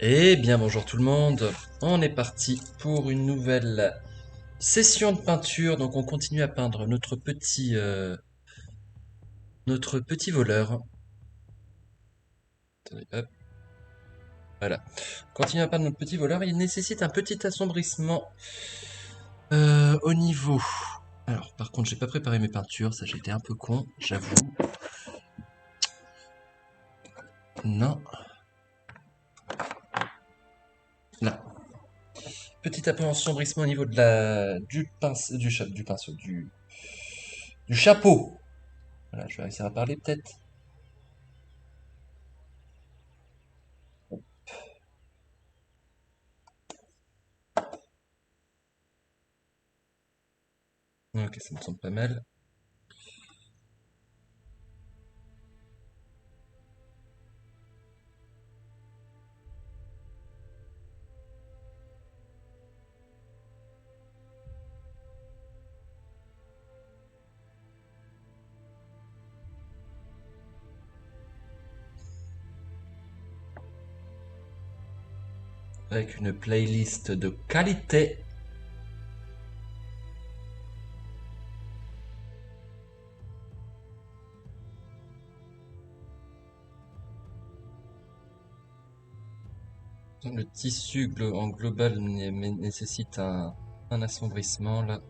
Eh bien bonjour tout le monde, on est parti pour une nouvelle session de peinture. Donc on continue à peindre notre petit voleur. Attendez, hop, voilà. On continue à peindre notre petit voleur. Il nécessite un petit assombrissement au niveau. Alors par contre j'ai pas préparé mes peintures, ça j'ai été un peu con, j'avoue. Non, là. Petit assombrissement au niveau de du pinceau, du chapeau. Voilà, je vais réussir à parler peut-être. Ok, ça me semble pas mal. Avec une playlist de qualité. Le tissu en global nécessite un assombrissement là.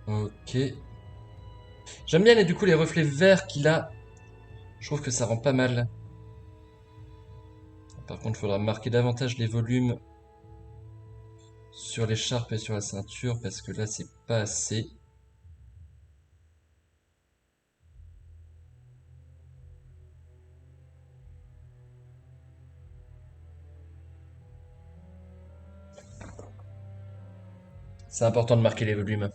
Ok. J'aime bien du coup les reflets verts qu'il a. Je trouve que ça rend pas mal. Par contre, il faudra marquer davantage les volumes sur l'écharpe et sur la ceinture parce que là, c'est pas assez. C'est important de marquer les volumes.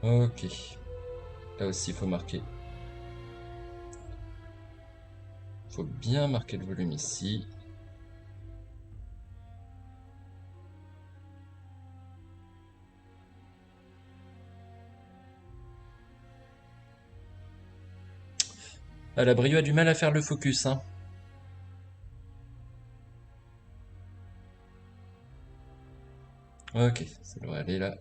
Ok. Là aussi, il faut marquer. Faut bien marquer le volume ici. Ah, la Brio a du mal à faire le focus, hein. Ok, ça devrait aller là.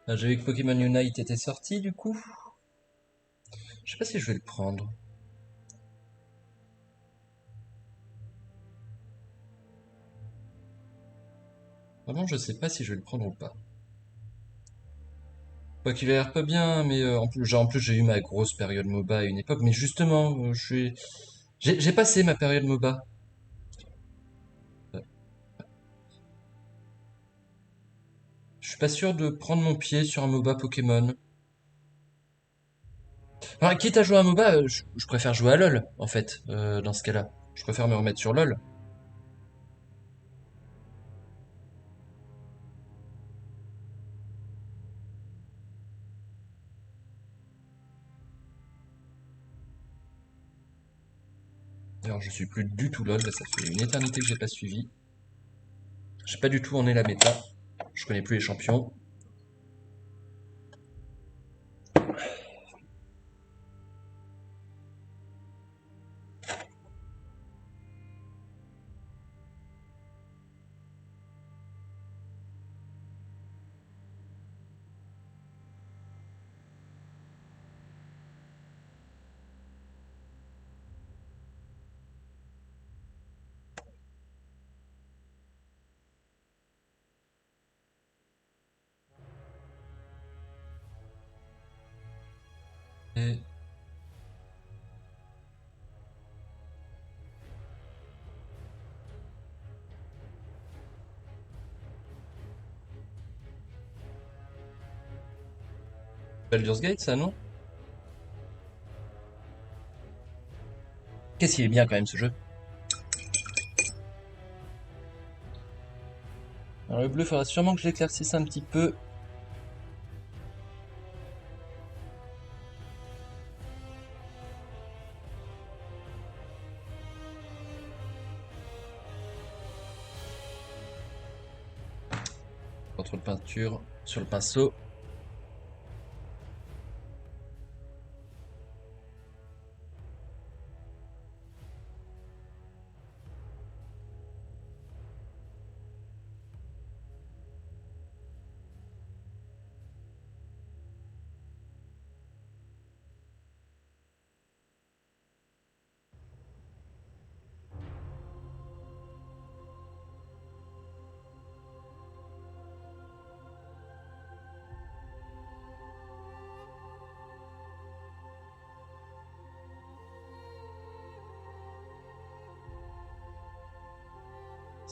Ah, j'ai vu que Pokémon Unite était sorti du coup. Je sais pas si je vais le prendre. Vraiment, je sais pas si je vais le prendre ou pas. Quoi qu'il a l'air pas bien, mais en plus j'ai eu ma grosse période MOBA à une époque, mais justement, j'ai passé ma période MOBA. Je suis pas sûr de prendre mon pied sur un MOBA Pokémon. Enfin, quitte à jouer à un MOBA, je préfère jouer à LoL, en fait, dans ce cas-là. Je préfère me remettre sur LoL. Alors, je suis plus du tout LoL, là, ça fait une éternité que j'ai pas suivi. Je sais pas du tout où en est la méta. Je connais plus les champions. Et... Baldur's Gate, ça, non? Qu'est-ce qu'il est bien quand même ce jeu. Alors le bleu, faudra sûrement que je l'éclaircisse un petit peu. Pas trop de peinture sur le pinceau.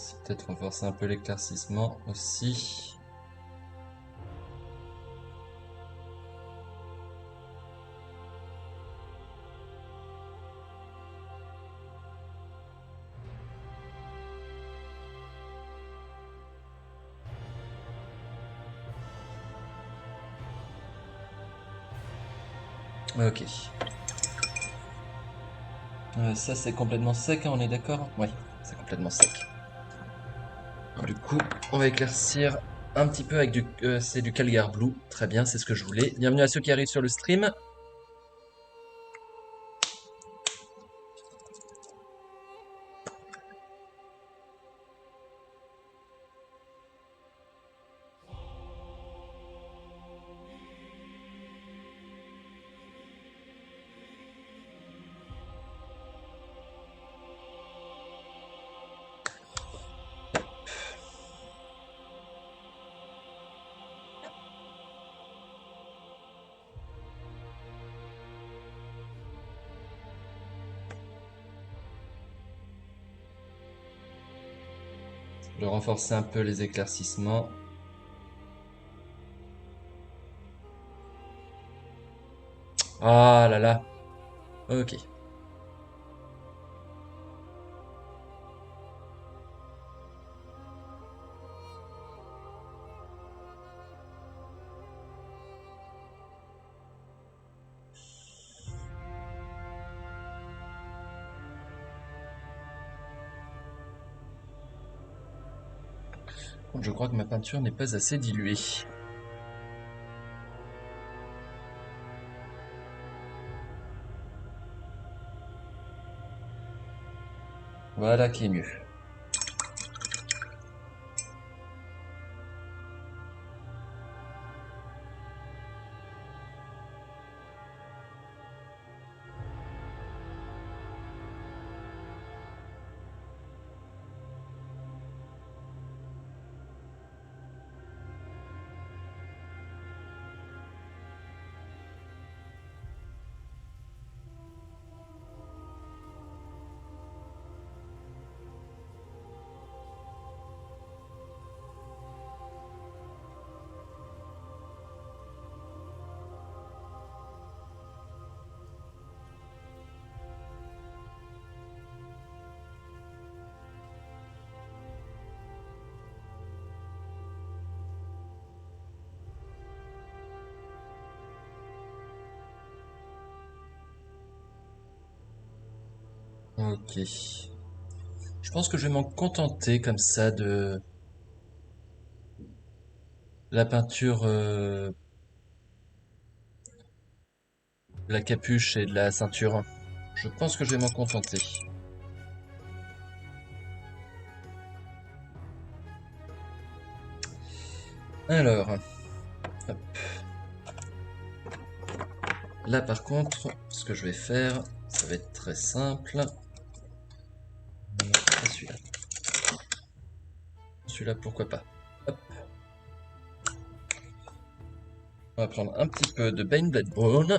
C'est peut-être renforcer un peu l'éclaircissement aussi. Ok. Ça c'est complètement sec, hein, on est d'accord? Oui, c'est complètement sec. Alors, du coup, on va éclaircir un petit peu avec c'est du Calgar Blue. Très bien, c'est ce que je voulais. Bienvenue à ceux qui arrivent sur le stream. Je vais renforcer un peu les éclaircissements. Ah là là. Ok. Je crois que ma peinture n'est pas assez diluée. Voilà qui est mieux. Ok. Je pense que je vais m'en contenter comme ça de la peinture, de la capuche et de la ceinture. Je pense que je vais m'en contenter. Alors, hop. Là par contre, ce que je vais faire, ça va être très simple. Pas celui-là. Celui-là, pourquoi pas. Hop. On va prendre un petit peu de Bane Blade Brown.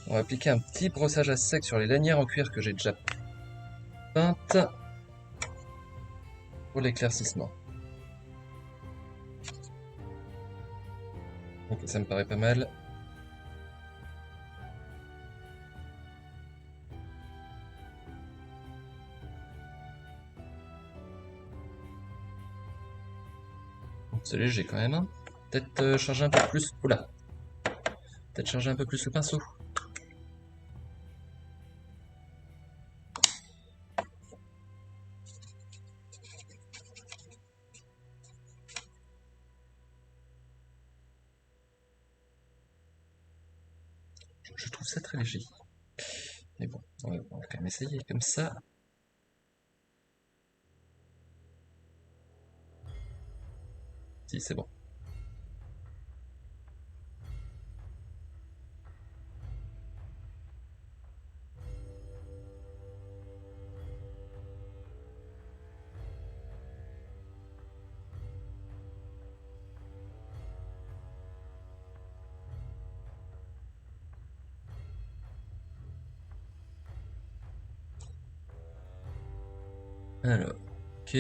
On va appliquer un petit brossage à sec sur les lanières en cuir que j'ai déjà peintes pour l'éclaircissement. Ok, ça me paraît pas mal. C'est léger quand même, hein. Peut-être changer un peu plus. Oula. Peut-être changer un peu plus le pinceau. Je trouve ça très léger. Mais bon, on va quand même essayer comme ça. Si, c'est bon. Alors, ok.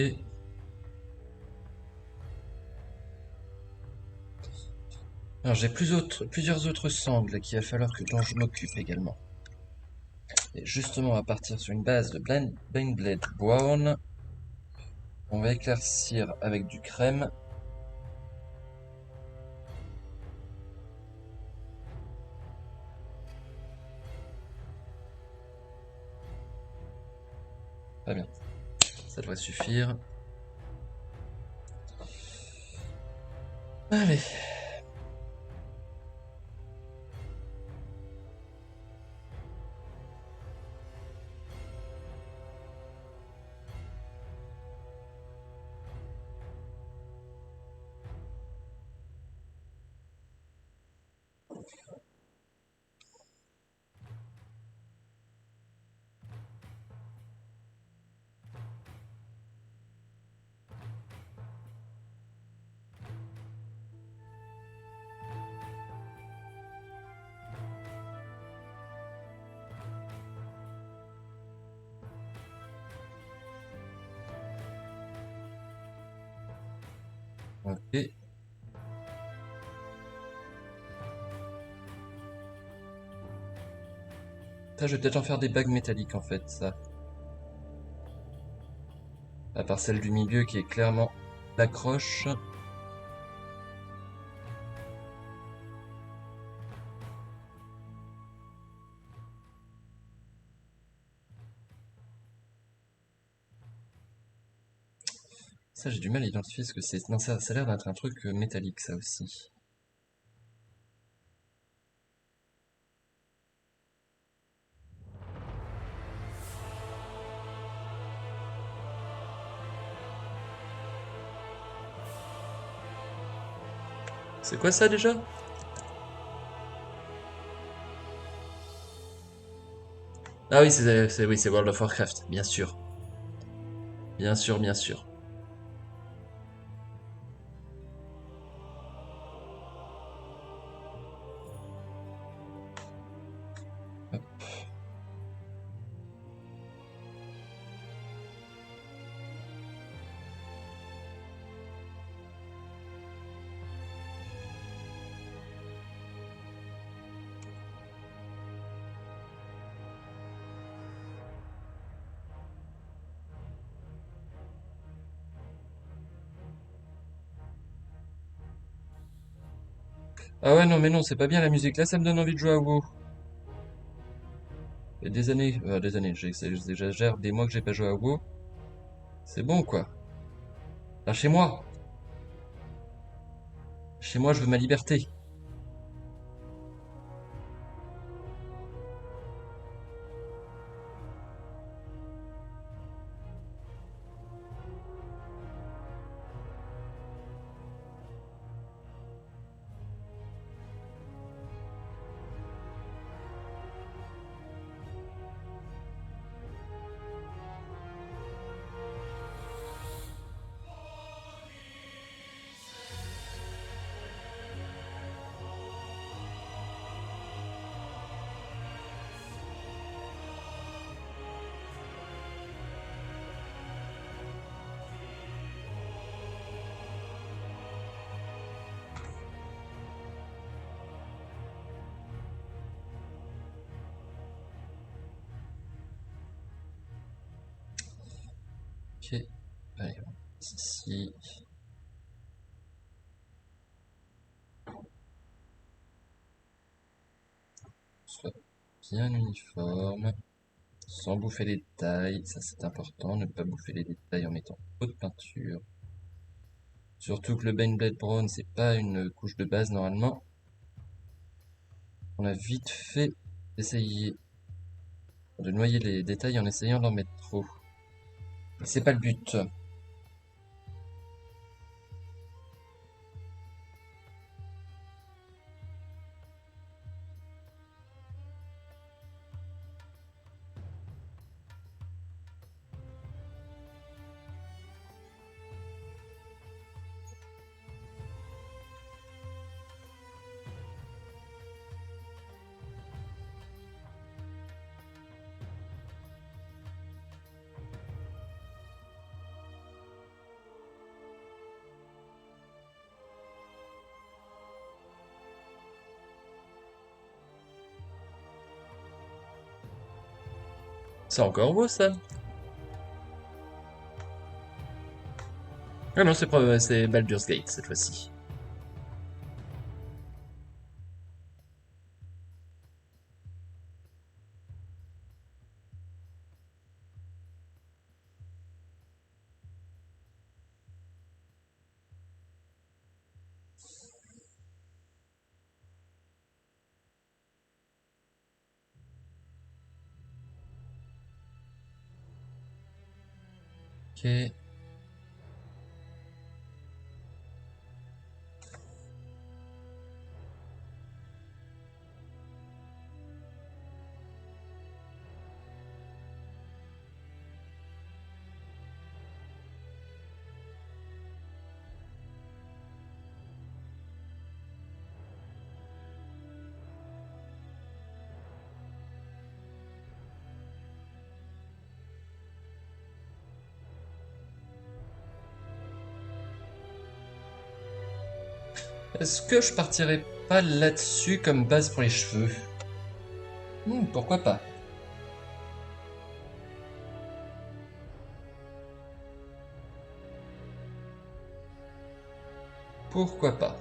Alors j'ai plusieurs autres sangles qu'il va falloir dont je m'occupe également. Et justement, on va partir sur une base de Bane Blade Brown. On va éclaircir avec du crème. Très bien. Ça devrait suffire. Allez. Ok. Ça, je vais peut-être en faire des bagues métalliques en fait, ça. À part celle du milieu qui est clairement l'accroche. Ça, j'ai du mal à identifier ce que c'est. Non, ça a l'air d'être un truc métallique, ça aussi. C'est quoi ça déjà? Ah oui, oui, c'est World of Warcraft, bien sûr. Bien sûr, bien sûr. Ah ouais, non, mais non, c'est pas bien la musique. Là, ça me donne envie de jouer à WoW. Et des années, j'exagère, des mois que j'ai pas joué à WoW. C'est bon, quoi. Lâchez-moi. Chez moi, je veux ma liberté. Ok. Allez, on passe ici. Soit bien uniforme. Sans bouffer les détails. Ça, c'est important. Ne pas bouffer les détails en mettant trop de peinture. Surtout que le Baneblade Brown, c'est pas une couche de base normalement. On a vite fait d'essayer de noyer les détails en essayant d'en mettre trop. Mais c'est pas le but. C'est encore beau ça. Ah non, c'est Baldur's Gate cette fois-ci. Ok. Est-ce que je partirais pas là-dessus comme base pour les cheveux? Pourquoi pas? Pourquoi pas?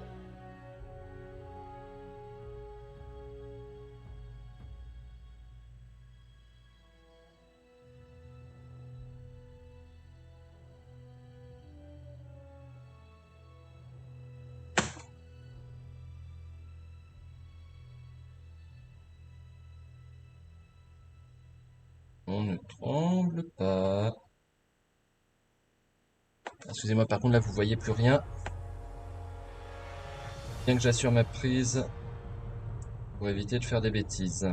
On ne tremble pas. Excusez-moi, par contre là vous voyez plus rien. Bien que j'assure ma prise pour éviter de faire des bêtises.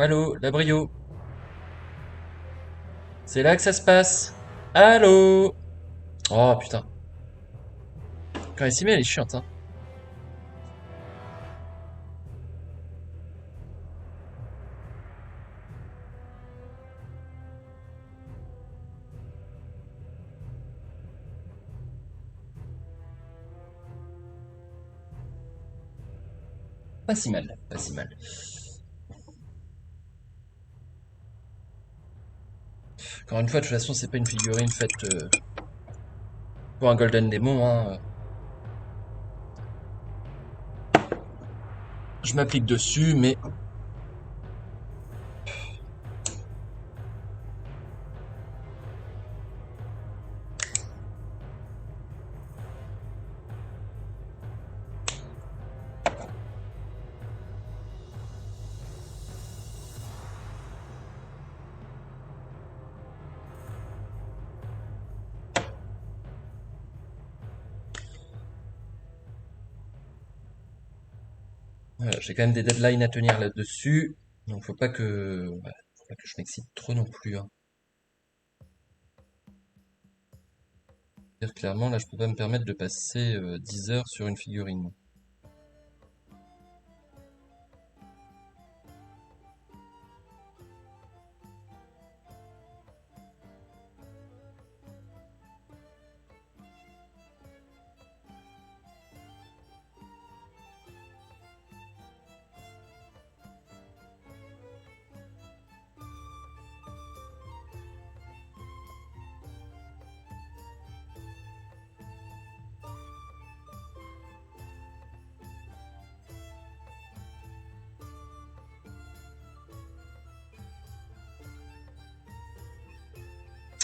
Allô, la Brio. C'est là que ça se passe. Allô. Oh putain. Quand elle s'y met, elle est chiante, hein. Pas si mal, pas si mal. Encore une fois, de toute façon, c'est pas une figurine faite pour un Golden Demon, hein. Je m'applique dessus, mais voilà, j'ai quand même des deadlines à tenir là-dessus. Donc faut pas que, voilà, faut pas que je m'excite trop non plus, hein. Dire clairement, là, je peux pas me permettre de passer 10 heures sur une figurine.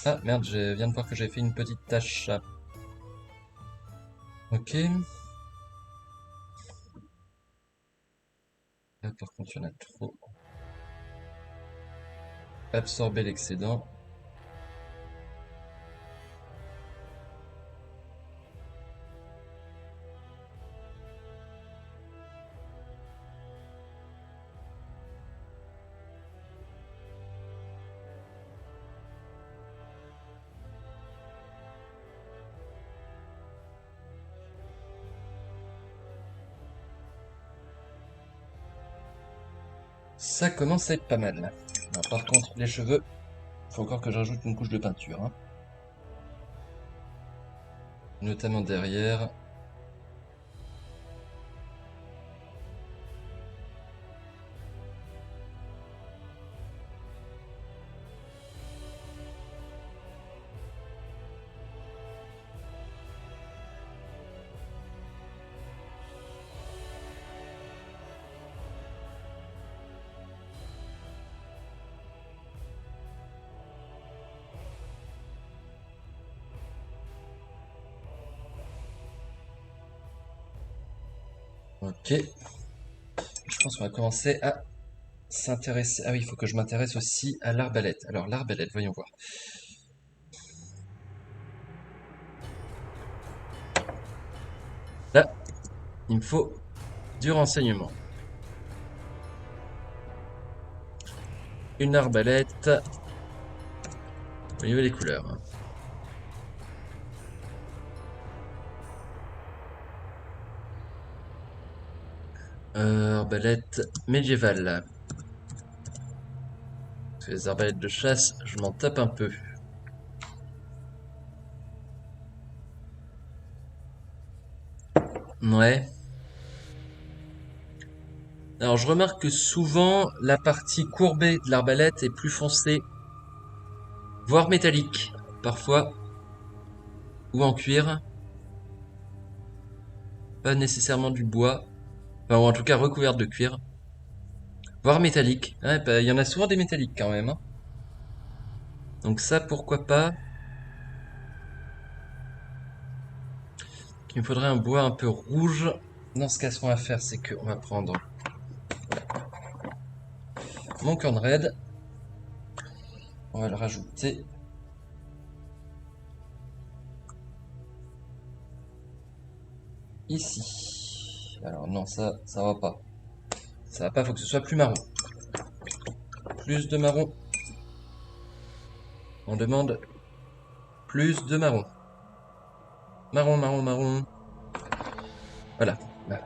Ah merde, je viens de voir que j'ai fait une petite tâche. Ok. Là, par contre, il y en a trop. Absorber l'excédent. Ça commence à être pas mal, là. Alors, par contre, les cheveux, faut encore que je rajoute une couche de peinture, hein. Notamment derrière. Ok. Je pense qu'on va commencer à s'intéresser. Ah oui, il faut que je m'intéresse aussi à l'arbalète. Alors, l'arbalète, voyons voir. Là, il me faut du renseignement. Une arbalète. Au niveau des couleurs, hein. Arbalète médiévale. Parce que les arbalètes de chasse, je m'en tape un peu. Ouais. Alors je remarque que souvent la partie courbée de l'arbalète est plus foncée, voire métallique, parfois, ou en cuir, pas nécessairement du bois, enfin, ou en tout cas recouverte de cuir, voire métallique. Ouais, bah, il y en a souvent des métalliques quand même, hein. Donc ça, pourquoi pas. Il me faudrait un bois un peu rouge. Dans ce cas, ce qu'on va faire, c'est qu'on va prendre mon cornred, on va le rajouter ici. Alors non, ça va pas. Ça va pas, faut que ce soit plus marron. plus de marron. On demande plus de marron. Marron, marron, marron. Voilà. Voilà.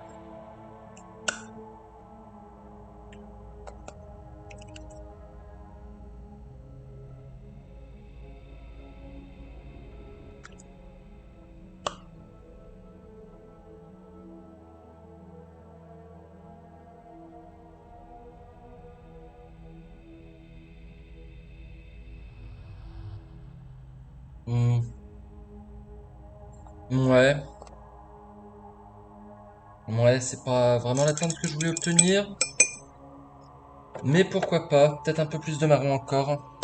Hmm. Ouais. Ouais, c'est pas vraiment la teinte que je voulais obtenir. Mais pourquoi pas. Peut-être un peu plus de marron encore.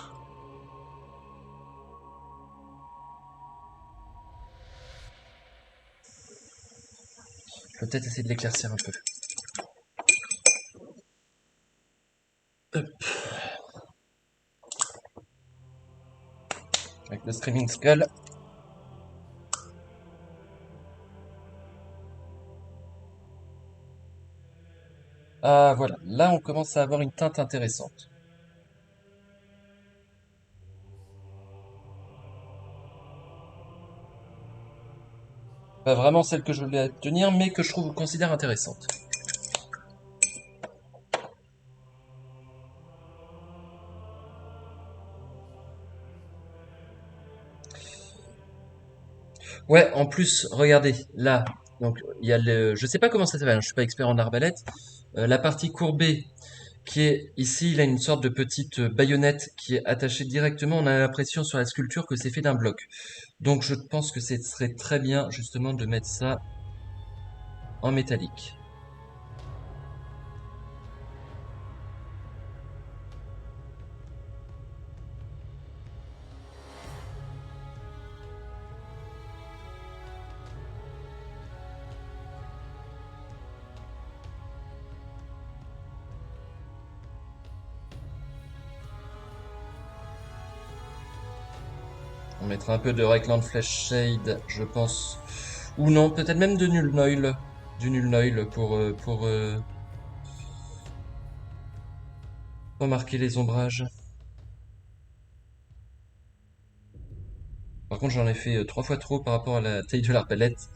Je vais peut-être essayer de l'éclaircir un peu. Hop. Avec le Screaming Skull. Ah voilà, là on commence à avoir une teinte intéressante. Pas vraiment celle que je voulais obtenir, mais que je trouve considère intéressante. Ouais, en plus, regardez, là, donc il y a le, je sais pas comment ça s'appelle, hein, je suis pas expert en arbalète. La partie courbée qui est ici, il a une sorte de petite baïonnette qui est attachée directement. On a l'impression sur la sculpture que c'est fait d'un bloc. Donc je pense que ce serait très bien justement de mettre ça en métallique. On mettra un peu de Reikland Flash Shade, je pense. Ou non, peut-être même de Null Noil. Du Null Noil pour remarquer les ombrages. Par contre, j'en ai fait 3 fois trop par rapport à la taille de l'arbalète.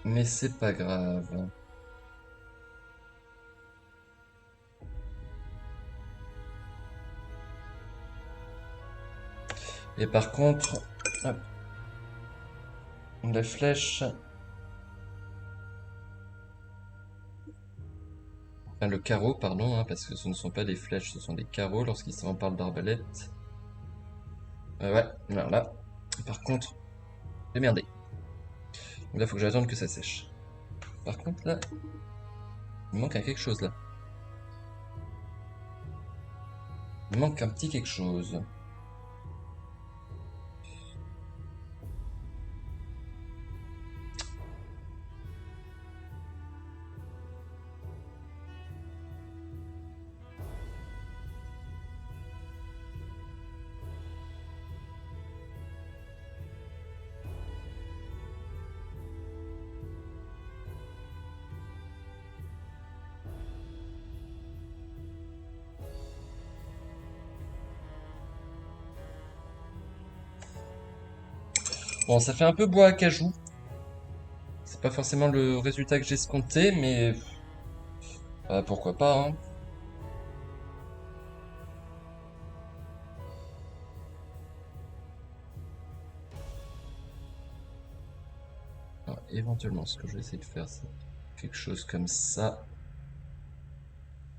Mais c'est pas grave. Et par contre, hop, la flèche, enfin le carreau, pardon, hein, parce que ce ne sont pas des flèches, ce sont des carreaux lorsqu'il s'en parle d'arbalète. Ouais, voilà. Par contre, j'ai merdé. Donc là, faut que j'attende que ça sèche. Par contre, là, il manque quelque chose là. Il manque un petit quelque chose. Bon, ça fait un peu bois à cajou. C'est pas forcément le résultat que j'ai escompté, mais pourquoi pas, hein. Alors, éventuellement, ce que je vais essayer de faire, c'est quelque chose comme ça.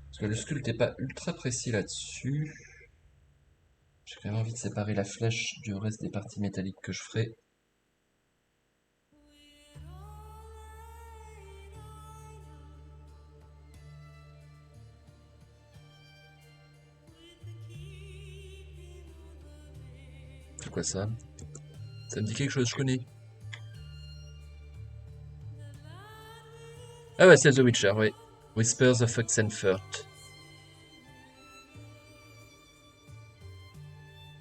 Parce que le sculpte n'est pas ultra précis là-dessus. J'ai quand même envie de séparer la flèche du reste des parties métalliques que je ferai. C'est quoi ça? Ça me dit quelque chose, je connais. Ah ouais, c'est The Witcher, oui. Whispers of Oxenfurt.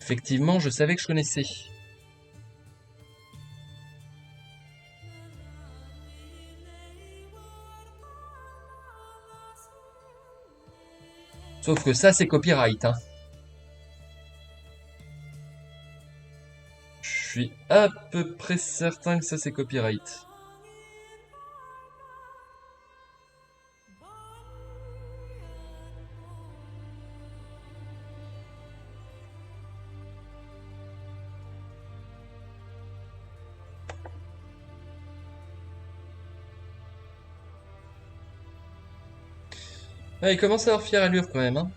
Effectivement, je savais que je connaissais. Sauf que ça, c'est copyright, hein. Je suis à peu près certain que ça, c'est copyright. Ouais, il commence à avoir fière allure quand même, hein.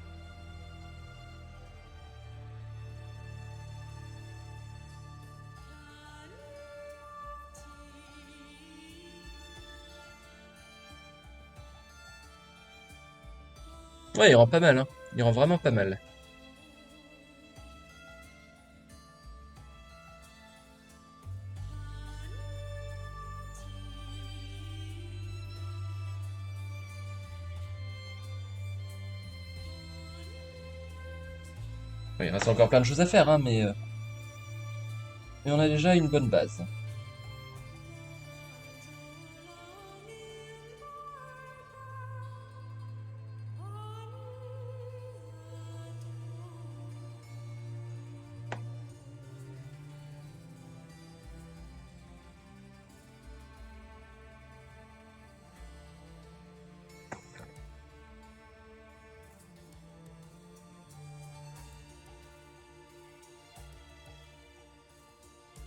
Ouais, il rend pas mal, hein. Il rend vraiment pas mal. Ouais, il reste encore plein de choses à faire, hein, mais on a déjà une bonne base.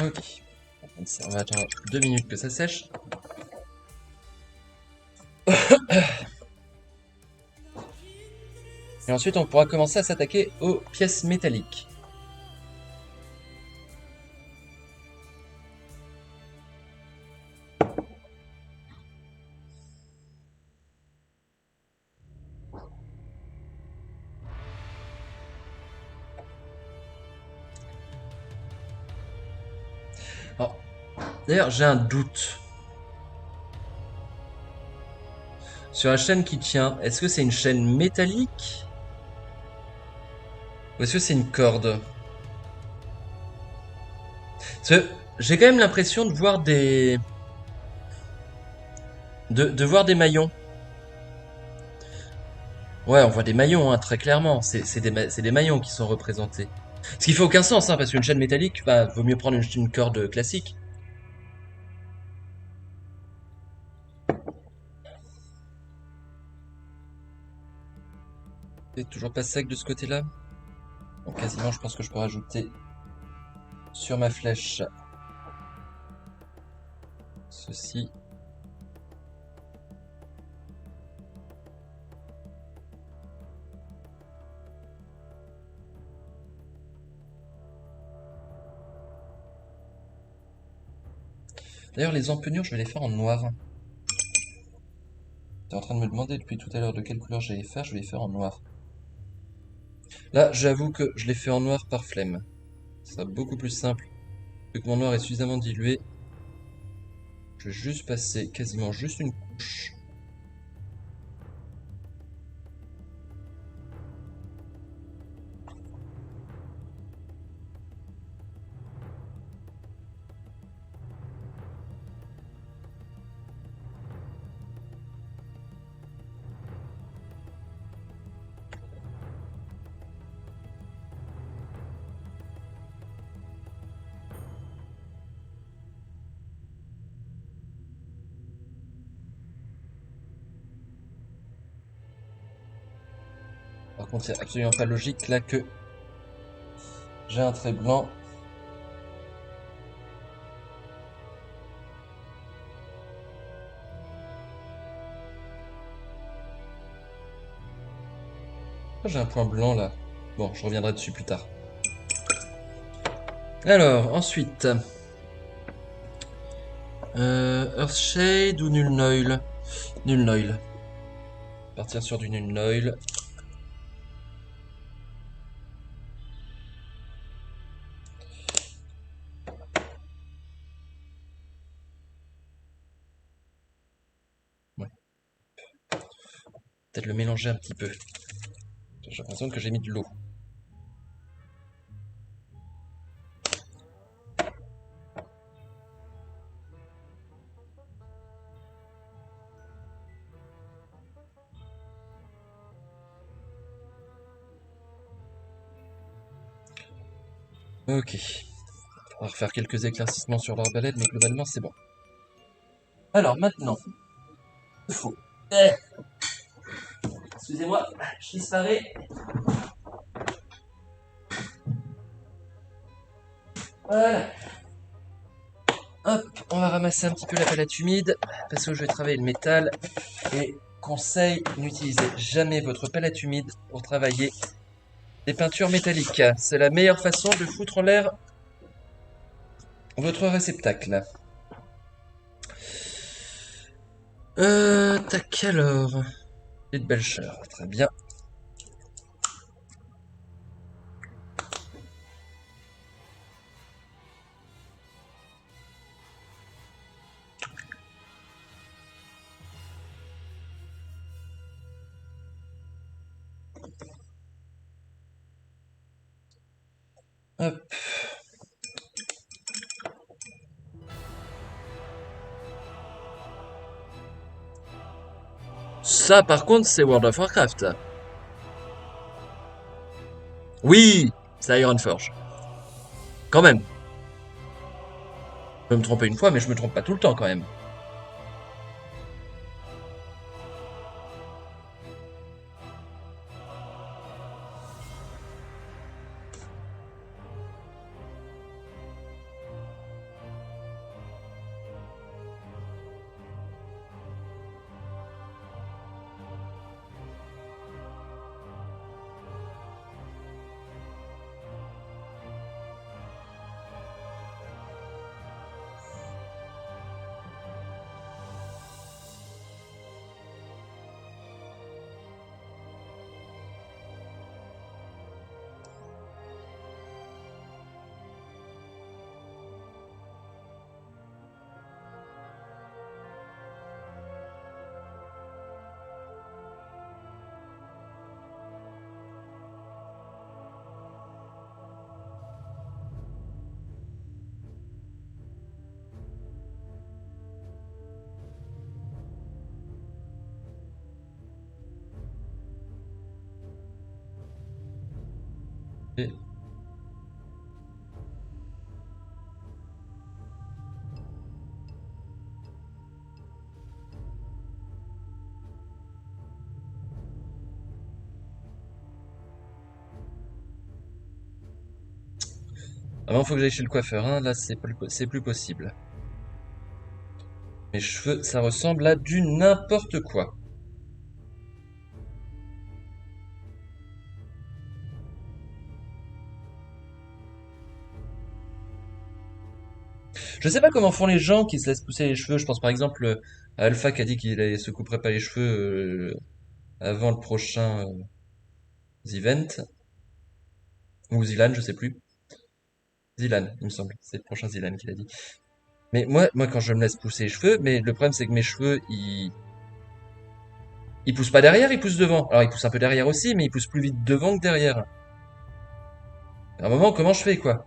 Ok. On va attendre 2 minutes que ça sèche. Et ensuite, on pourra commencer à s'attaquer aux pièces métalliques. Alors, d'ailleurs, j'ai un doute. Sur la chaîne qui tient, est-ce que c'est une chaîne métallique? Ou est-ce que c'est une corde? Parce que j'ai quand même l'impression de voir des... De voir des maillons. Ouais, on voit des maillons, hein, très clairement. C'est des maillons qui sont représentés. Ce qui fait aucun sens, hein, parce qu'une chaîne métallique, bah, vaut mieux prendre une corde classique. C'est toujours pas sec de ce côté-là. Donc quasiment, je pense que je peux rajouter sur ma flèche ceci. D'ailleurs, les empenures, je vais les faire en noir. T'es en train de me demander depuis tout à l'heure de quelle couleur je vais les faire, je vais les faire en noir. Là, j'avoue que je les fais en noir par flemme. Ça sera beaucoup plus simple. Vu que mon noir est suffisamment dilué, je vais juste passer quasiment juste une couche. Par contre, c'est absolument pas logique là que j'ai un trait blanc. Pourquoi j'ai un point blanc là? Bon, je reviendrai dessus plus tard. Alors, ensuite. Earthshade ou Null Noil? Null Noil. Partir sur du Null Noil. Ouais. Peut-être le mélanger un petit peu. J'ai l'impression que j'ai mis de l'eau. Ok. On va refaire quelques éclaircissements sur l'arbalète, mais globalement c'est bon. Alors maintenant, il faut... Excusez-moi, je disparais. Voilà. Hop, on va ramasser un petit peu la palette humide, parce que je vais travailler le métal. Et conseil, n'utilisez jamais votre palette humide pour travailler des peintures métalliques. C'est la meilleure façon de foutre en l'air votre réceptacle. Tac alors. Et de Belcher, très bien. Hop. Ça, par contre, c'est World of Warcraft. Oui, c'est Ironforge. Quand même. Je peux me tromper une fois, mais je me trompe pas tout le temps quand même. Et... Ah bon, faut que j'aille chez le coiffeur, hein. Là, c'est plus possible. Mes cheveux, ça ressemble à du n'importe quoi. Je sais pas comment font les gens qui se laissent pousser les cheveux. Je pense par exemple à Alpha qui a dit qu'il se couperait pas les cheveux avant le prochain event. Ou Zilan, je sais plus. Zilan, il me semble. C'est le prochain Zilan qu'il a dit. Mais moi, quand je me laisse pousser les cheveux, mais le problème c'est que mes cheveux, ils poussent pas derrière, ils poussent devant. Alors ils poussent un peu derrière aussi, mais ils poussent plus vite devant que derrière. À un moment, comment je fais quoi?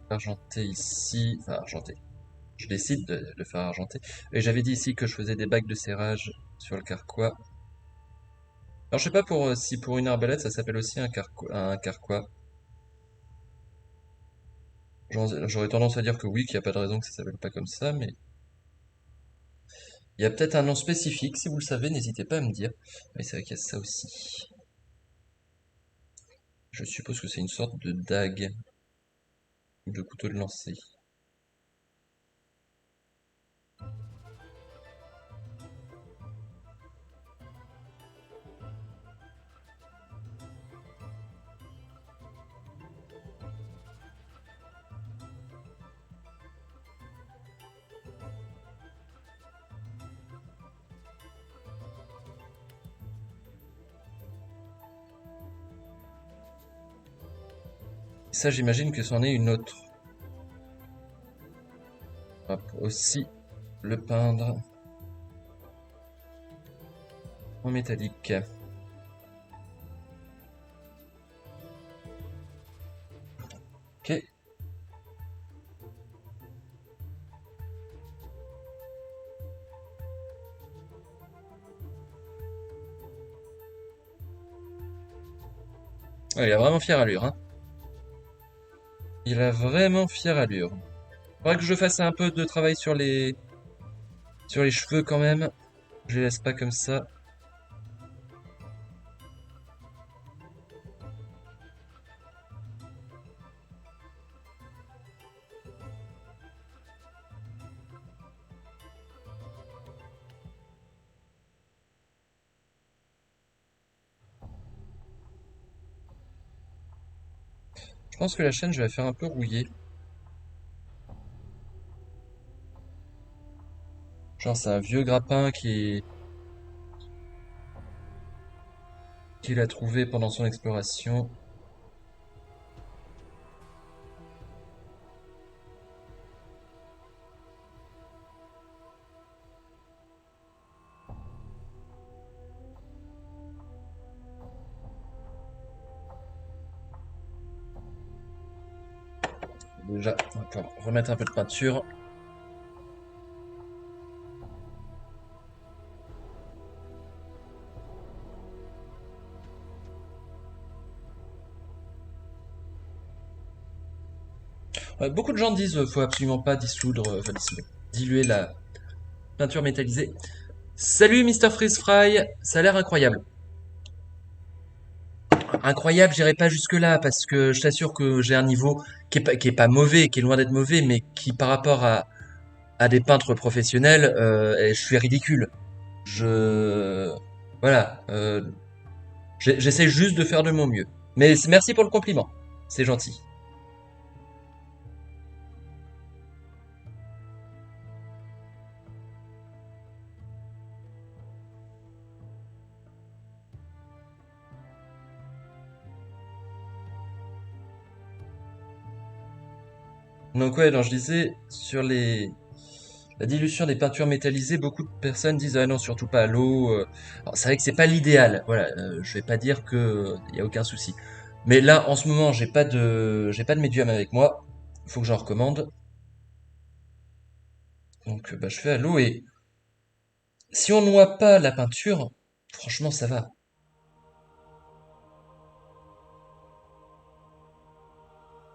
Argenté ici, enfin argenté. Je décide de le faire argenter. Et j'avais dit ici que je faisais des bagues de serrage sur le carquois. Alors je sais pas si pour une arbalète ça s'appelle aussi un carquois. J'aurais tendance à dire que oui, qu'il n'y a pas de raison que ça s'appelle pas comme ça, mais il y a peut-être un nom spécifique. Si vous le savez, n'hésitez pas à me dire. Mais c'est vrai qu'il y a ça aussi. Je suppose que c'est une sorte de dague ou de couteau de lancer. Ça, j'imagine que c'en est une autre. On va aussi le peindre en métallique. Ok. Ouais, il a vraiment fière allure, hein. Il a vraiment fière allure. Faudrait que je fasse un peu de travail sur les cheveux quand même. Je les laisse pas comme ça. Je pense que la chaîne, je vais la faire un peu rouiller. Genre, c'est un vieux grappin qu'il a trouvé pendant son exploration. Déjà, on va remettre un peu de peinture. Beaucoup de gens disent faut absolument pas diluer la peinture métallisée. Salut Mister Freeze Fry, ça a l'air incroyable. Incroyable, j'irai pas jusque là parce que je t'assure que j'ai un niveau qui est pas mauvais, qui est loin d'être mauvais, mais qui par rapport à des peintres professionnels, je suis ridicule. Je voilà, j'essaie juste de faire de mon mieux. Mais merci pour le compliment, c'est gentil. Donc ouais, alors je disais sur la dilution des peintures métallisées, beaucoup de personnes disent ah non surtout pas à l'eau. Alors, c'est vrai que c'est pas l'idéal. Voilà, je vais pas dire que il y a aucun souci. Mais là en ce moment j'ai pas de médium avec moi. Il faut que j'en recommande. Donc bah, je fais à l'eau et si on noie pas la peinture, franchement ça va.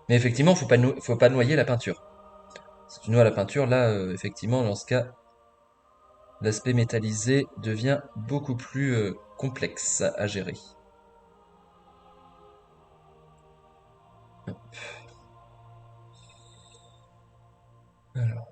Mais effectivement faut pas noyer la peinture. Si tu noies la peinture là, effectivement dans ce cas l'aspect métallisé devient beaucoup plus complexe à gérer. Alors.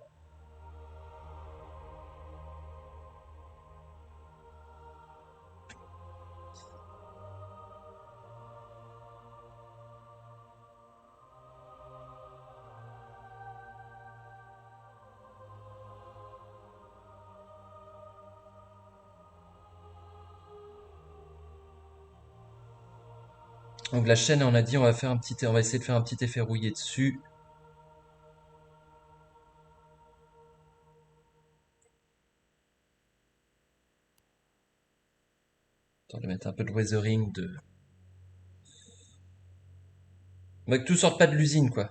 Donc la chaîne, on a dit, on va essayer de faire un petit effet rouillé dessus. Attends de mettre un peu de weathering bah, que tout sorte pas de l'usine, quoi.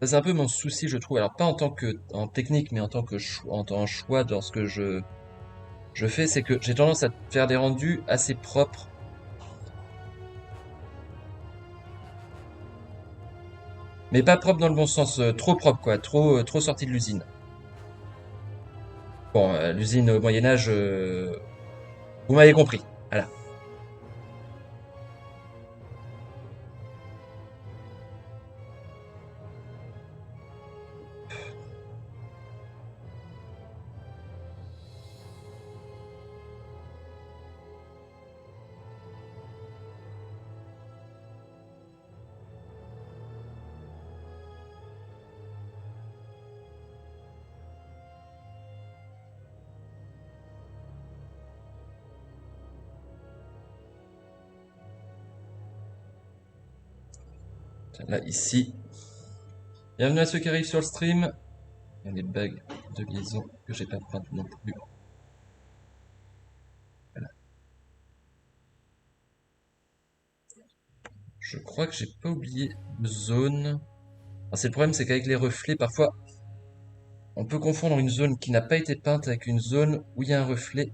Ça, c'est un peu mon souci, je trouve. Alors pas en technique, mais en tant que choix dans ce que je fais, c'est que j'ai tendance à faire des rendus assez propres. Mais pas propre dans le bon sens, trop propre, quoi. Trop sorti de l'usine. Bon, l'usine au Moyen-Âge, vous m'avez compris. Voilà. Là, ici. Bienvenue à ceux qui arrivent sur le stream. Il y a des bugs de liaison que j'ai pas peint non plus. Voilà. Je crois que j'ai pas oublié de zone. Alors, c'est le problème, c'est qu'avec les reflets, parfois, on peut confondre une zone qui n'a pas été peinte avec une zone où il y a un reflet.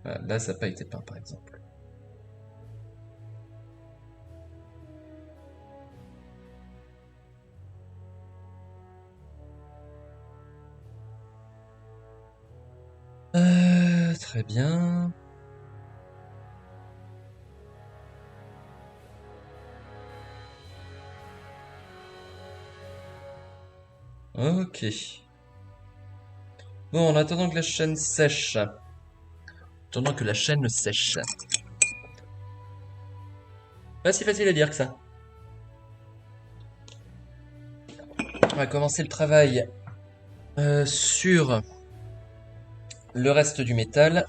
Voilà, là, ça n'a pas été peint, par exemple. Très bien. Ok. Bon, en attendant que la chaîne sèche. En attendant que la chaîne sèche. Pas si facile à dire que ça. On va commencer le travail sur le reste du métal.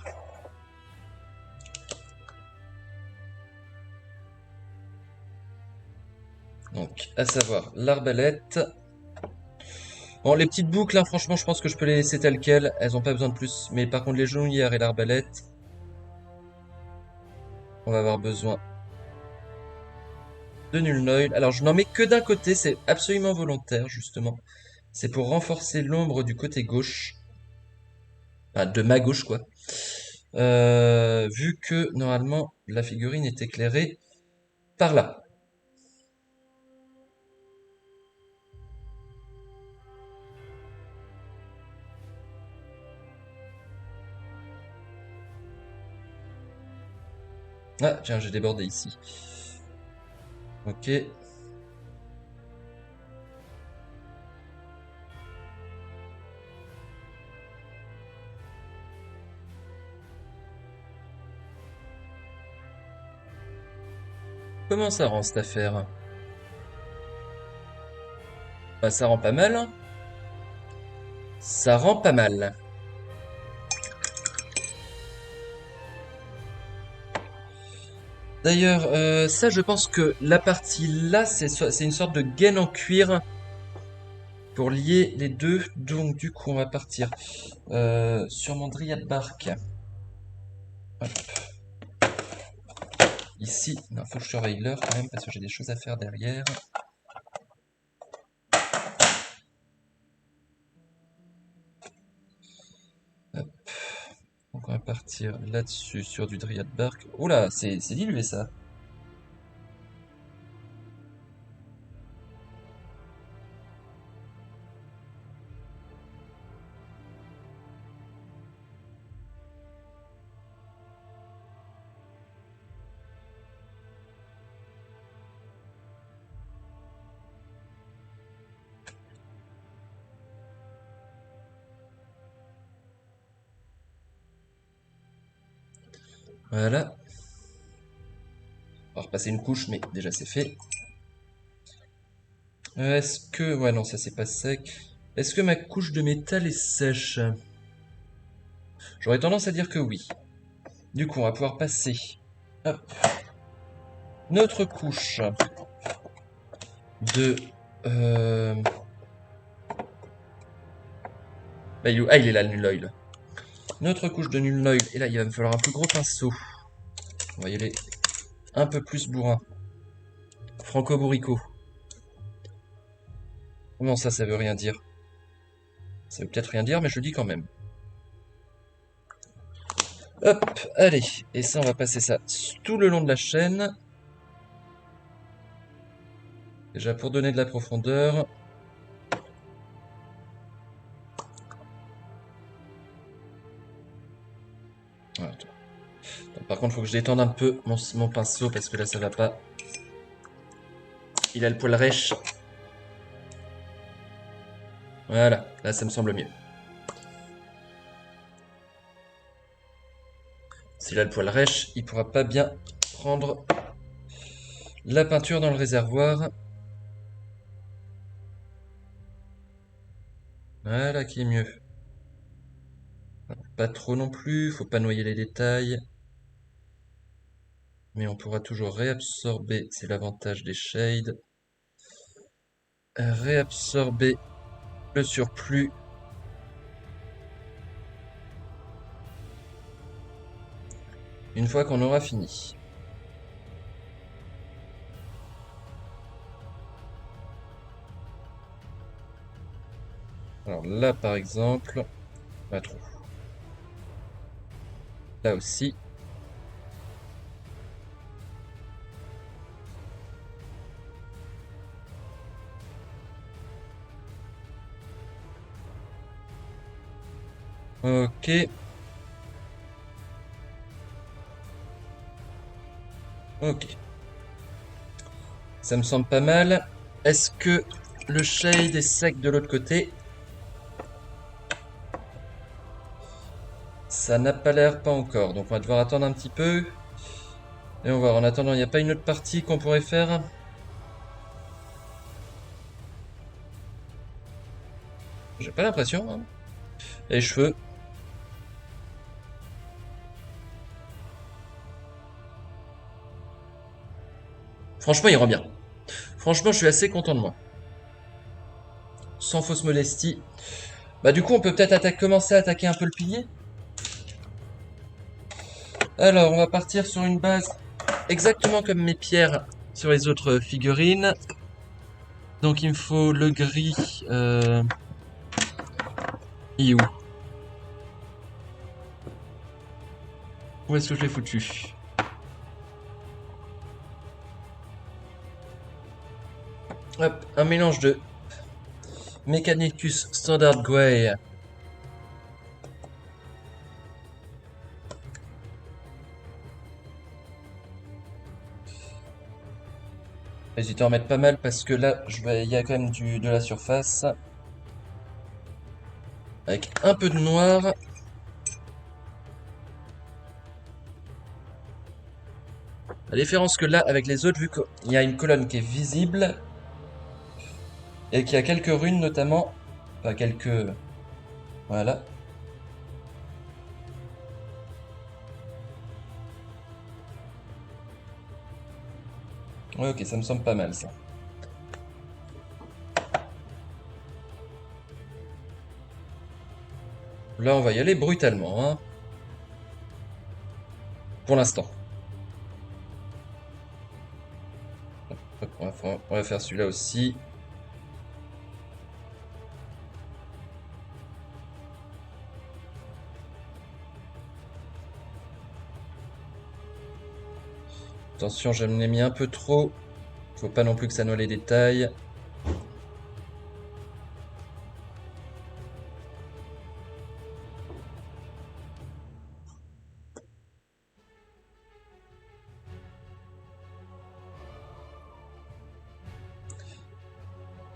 Donc, à savoir l'arbalète. Bon, les petites boucles, hein, franchement, je pense que je peux les laisser telles quelles. Elles n'ont pas besoin de plus. Mais par contre, les genouillères et l'arbalète, on va avoir besoin de nul noil. Alors, je n'en mets que d'un côté, c'est absolument volontaire, justement. C'est pour renforcer l'ombre du côté gauche. Enfin, de ma gauche, quoi. Vu que, normalement, la figurine est éclairée par là. Ah, tiens, j'ai débordé ici. Ok. Comment ça rend cette affaire? Bah, ça rend pas mal, hein. Ça rend pas mal. D'ailleurs, ça, je pense que la partie là, c'est une sorte de gaine en cuir pour lier les deux. Donc, du coup, on va partir sur mon Dryad Bark. Hop. Ici, il faut que je surveille l'heure quand même parce que j'ai des choses à faire derrière. Hop. Donc, on va partir là-dessus sur du Dryad Bark. Oula, c'est dilué ça. Voilà. On va repasser une couche, mais déjà c'est fait. Est-ce que... Ouais, non, ça c'est pas sec. Est-ce que ma couche de métal est sèche? J'aurais tendance à dire que oui. Du coup, on va pouvoir passer hop, notre couche de... euh, bah, il est là, le nul oil. Notre couche de nul oil. Et là, il va me falloir un plus gros pinceau. On va y aller un peu plus bourrin. Franco-bourrico. Comment ça veut rien dire? Ça veut peut-être rien dire, mais je le dis quand même. Hop, allez. Et ça, on va passer ça tout le long de la chaîne. Déjà pour donner de la profondeur. Voilà. Par contre, il faut que je détende un peu mon pinceau parce que là, ça va pas. Il a le poil rêche. Voilà, là, ça me semble mieux. S'il a le poil rêche, il pourra pas bien prendre la peinture dans le réservoir. Voilà qui est mieux. Pas trop non plus, faut pas noyer les détails. Mais on pourra toujours réabsorber, c'est l'avantage des shades. Réabsorber le surplus. Une fois qu'on aura fini. Alors là par exemple, pas trop. Là aussi. Ok. Ok. Ça me semble pas mal. Est-ce que le shade est sec de l'autre côté? Ça n'a pas l'air pas encore, donc on va devoir attendre un petit peu. Et on va voir, en attendant, il n'y a pas une autre partie qu'on pourrait faire? J'ai pas l'impression, hein. Les cheveux. Franchement, il rend bien. Franchement, je suis assez content de moi. Sans fausse modestie. Bah du coup, on peut peut-être commencer à attaquer un peu le pilier. Alors, on va partir sur une base exactement comme mes pierres sur les autres figurines. Donc il me faut le gris. Il est où? Où est-ce que je l'ai foutu? Hop, un mélange de Mechanicus Standard Grey. Hésitez à en mettre pas mal parce que là, il y a quand même de la surface. Avec un peu de noir. La différence que là, avec les autres, vu qu'il y a une colonne qui est visible, et qu'il y a quelques runes notamment, enfin quelques... Voilà. Ouais, ok, ça me semble pas mal ça. Là, on va y aller brutalement, hein. Pour l'instant. Hop, on va faire celui-là aussi. Attention, je me l'ai mis un peu trop. Faut pas non plus que ça noie les détails.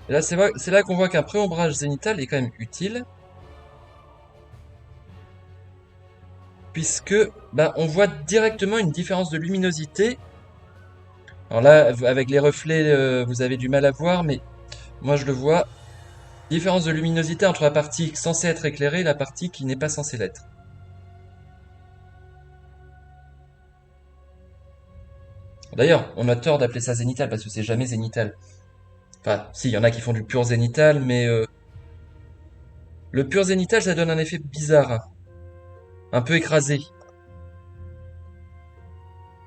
Et là, c'est là qu'on voit qu'un pré-ombrage zénital est quand même utile. Puisque bah, on voit directement une différence de luminosité. Alors là, avec les reflets, vous avez du mal à voir, mais moi je le vois. Différence de luminosité entre la partie censée être éclairée et la partie qui n'est pas censée l'être. D'ailleurs, on a tort d'appeler ça zénital parce que c'est jamais zénital. Enfin, si, il y en a qui font du pur zénital, mais le pur zénital, ça donne un effet bizarre, hein. Un peu écrasé.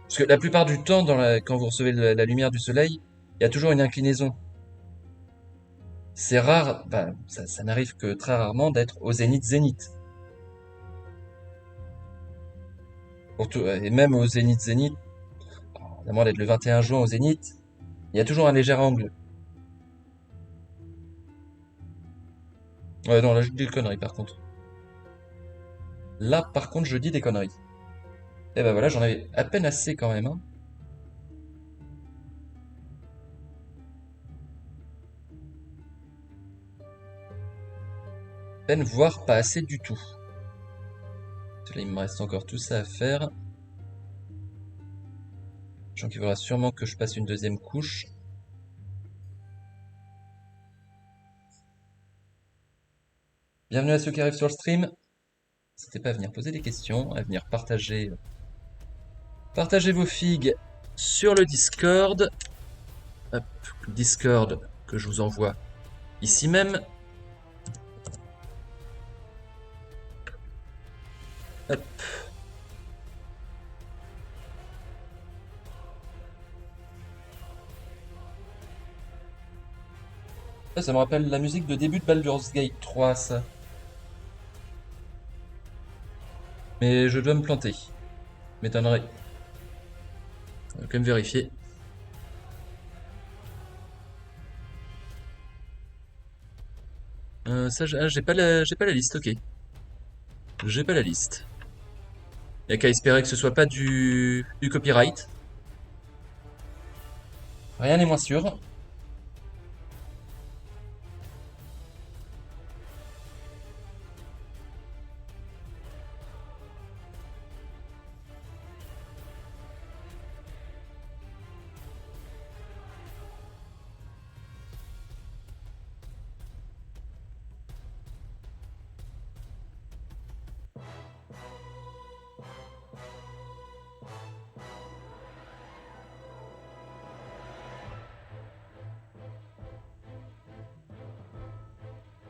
Parce que la plupart du temps, quand vous recevez la lumière du soleil, il y a toujours une inclinaison. C'est rare, bah, ça n'arrive que très rarement d'être au zénith-zénith. Et même au zénith-zénith, à moins d'être le 21 juin au zénith, il y a toujours un léger angle. Ouais, non, là je dis des conneries par contre. Là, par contre, je dis des conneries. Et ben voilà, j'en avais à peine assez quand même, hein. Peine, voire pas assez du tout. Là, il me reste encore tout ça à faire. Sachant qu'il faudra sûrement que je passe une deuxième couche. Bienvenue à ceux qui arrivent sur le stream. N'hésitez pas à venir poser des questions, à venir partager Partagez vos figues sur le Discord. Hop, Discord que je vous envoie ici même. Hop. Ça me rappelle la musique de début de Baldur's Gate 3, ça. Mais je dois me planter. M'étonnerait. On va quand même vérifier. Ça, j'ai pas la liste, ok. J'ai pas la liste. Y'a qu'à espérer que ce soit pas du copyright. Rien n'est moins sûr.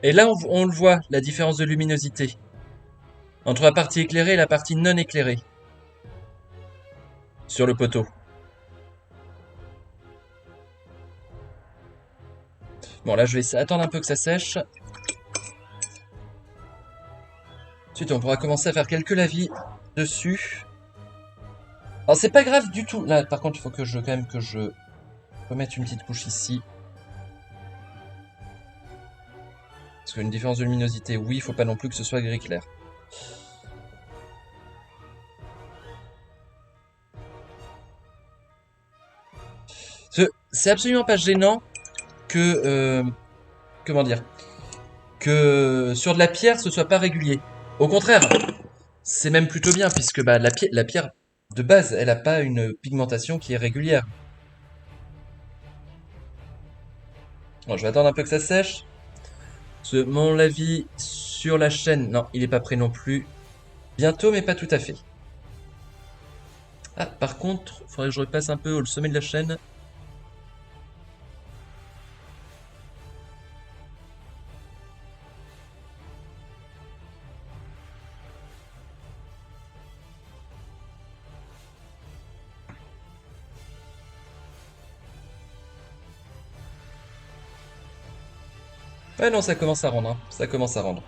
Et là, on le voit, la différence de luminosité entre la partie éclairée et la partie non éclairée sur le poteau. Bon, là, je vais attendre un peu que ça sèche. Ensuite, on pourra commencer à faire quelques lavis dessus. Alors, c'est pas grave du tout. Là, par contre, il faut que quand même que je remette une petite couche ici. Parce qu'une différence de luminosité, oui, il faut pas non plus que ce soit gris clair. C'est absolument pas gênant que, comment dire, que sur de la pierre, ce soit pas régulier. Au contraire, c'est même plutôt bien, puisque bah, la pierre, de base, elle a pas une pigmentation qui est régulière. Bon, je vais attendre un peu que ça sèche. Mon lavis sur la chaîne, non, il est pas prêt non plus. Bientôt, mais pas tout à fait. Ah, par contre, il faudrait que je repasse un peu au sommet de la chaîne. Ouais, non, ça commence à rendre, hein. Ça commence à rendre.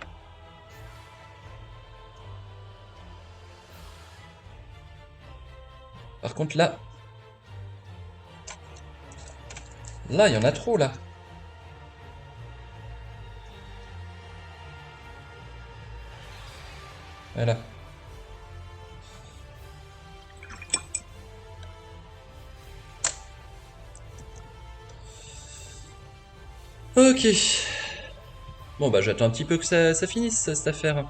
Par contre, là, il y en a trop, là. Voilà. Ok. Bon, bah, j'attends un petit peu que ça finisse, cette affaire.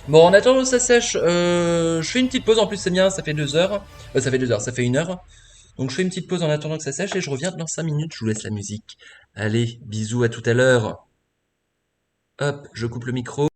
Bon, en attendant que ça sèche, je fais une petite pause. En plus, c'est bien, ça fait 2 heures. Ça fait 2 heures, ça fait 1 heure. Donc, je fais une petite pause en attendant que ça sèche et je reviens dans 5 minutes. Je vous laisse la musique. Allez, bisous, à tout à l'heure. Hop, je coupe le micro.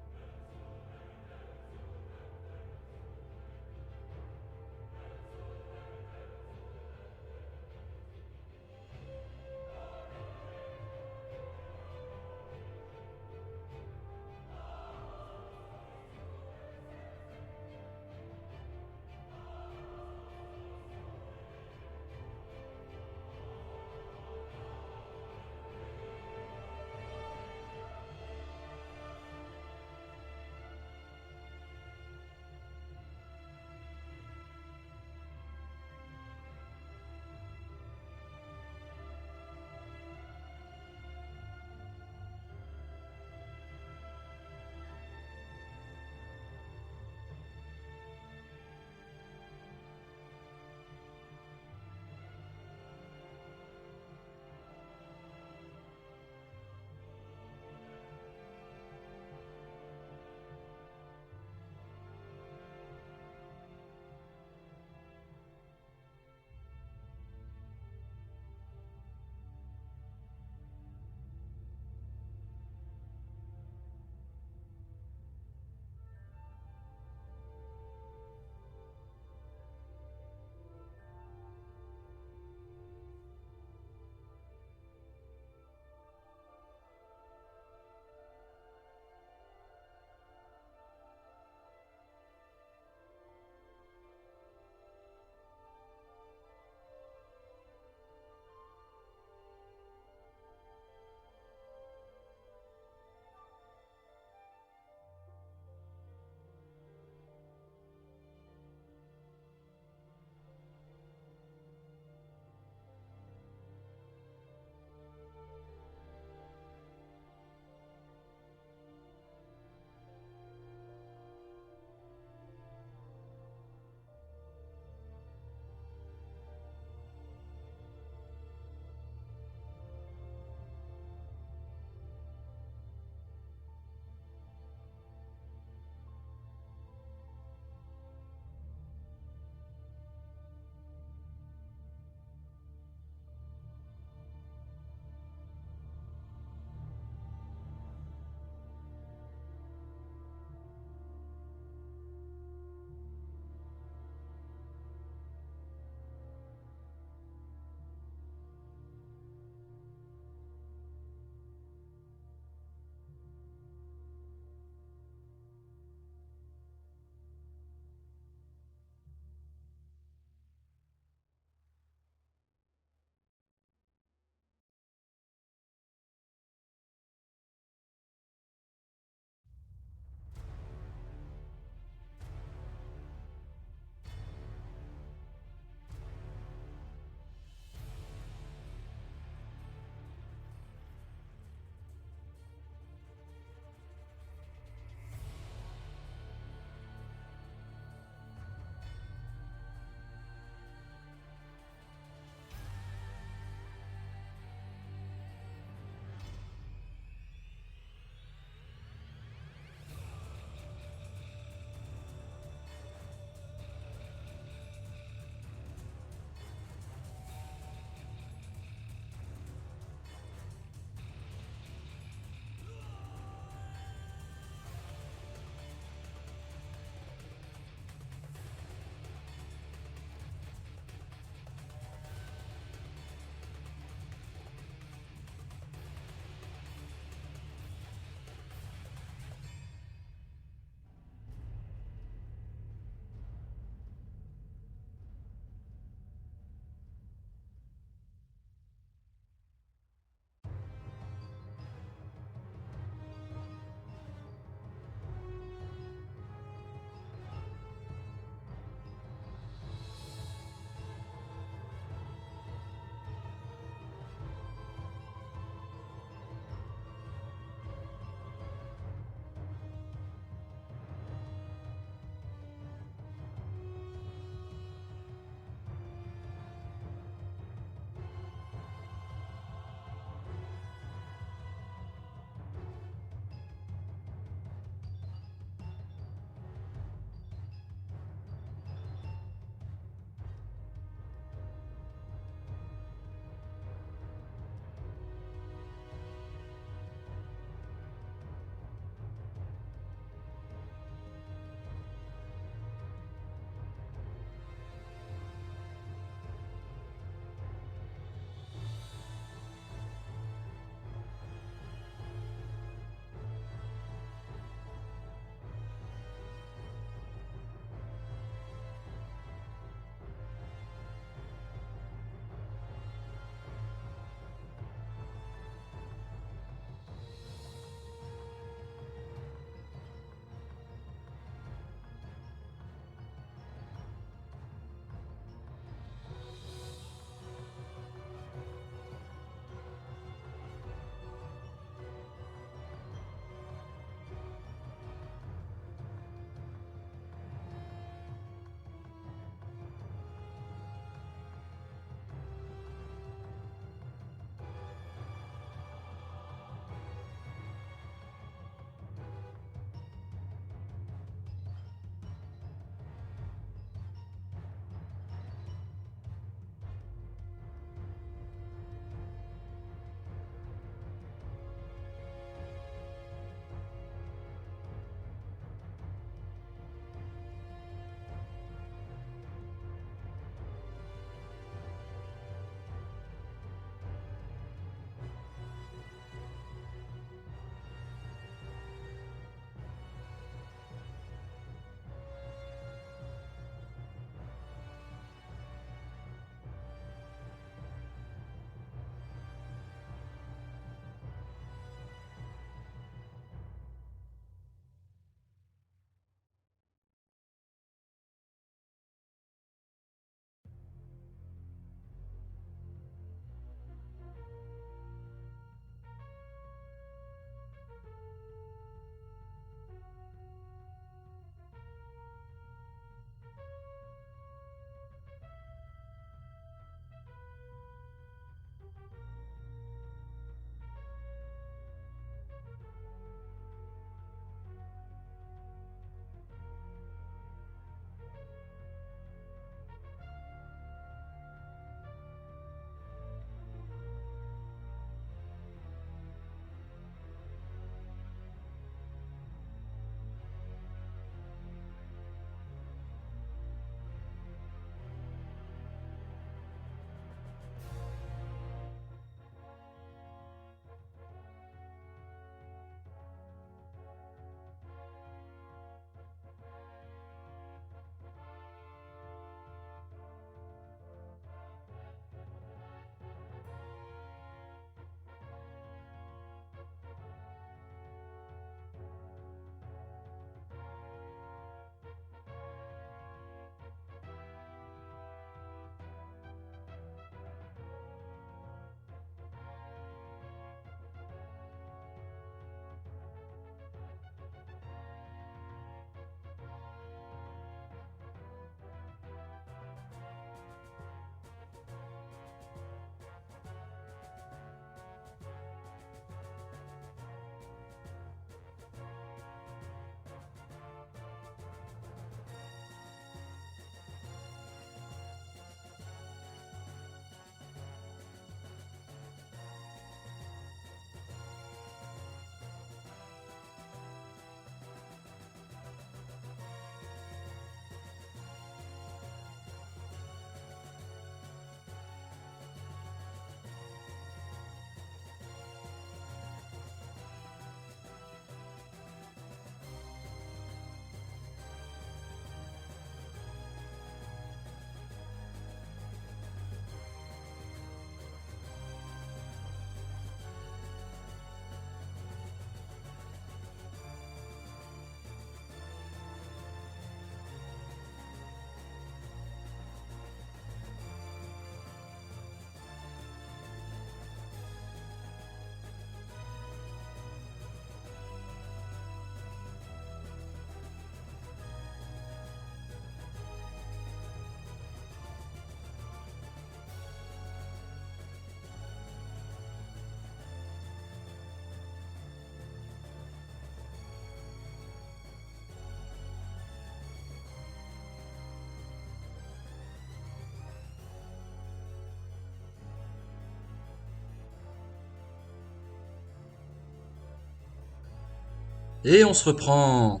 Et on se reprend.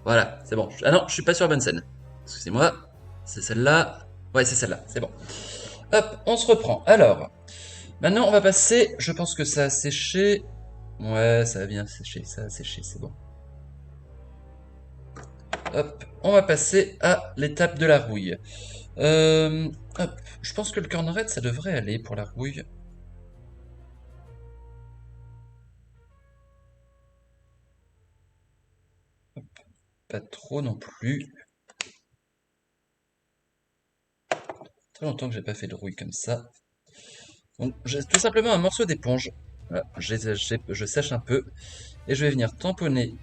Voilà, c'est bon. Ah non, je suis pas sur la bonne scène. Excusez-moi. C'est celle-là. Ouais, c'est celle-là, c'est bon. Hop, on se reprend. Alors, maintenant on va passer. Je pense que ça a séché. Ouais, ça a bien séché, ça a séché, c'est bon. Hop, on va passer à l'étape de la rouille. Hop, je pense que le cornerette, ça devrait aller pour la rouille. Pas trop non plus. Très longtemps que j'ai pas fait de rouille comme ça. Donc j'ai tout simplement un morceau d'éponge. Voilà, je sèche un peu. Et je vais venir tamponner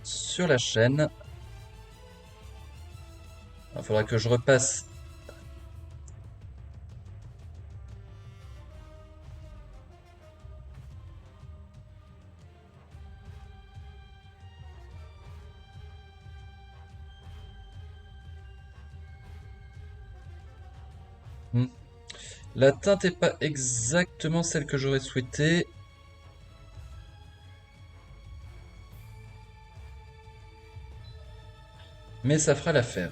sur la chaîne. Il faudra que je repasse. Hmm. La teinte n'est pas exactement celle que j'aurais souhaité. Mais ça fera l'affaire.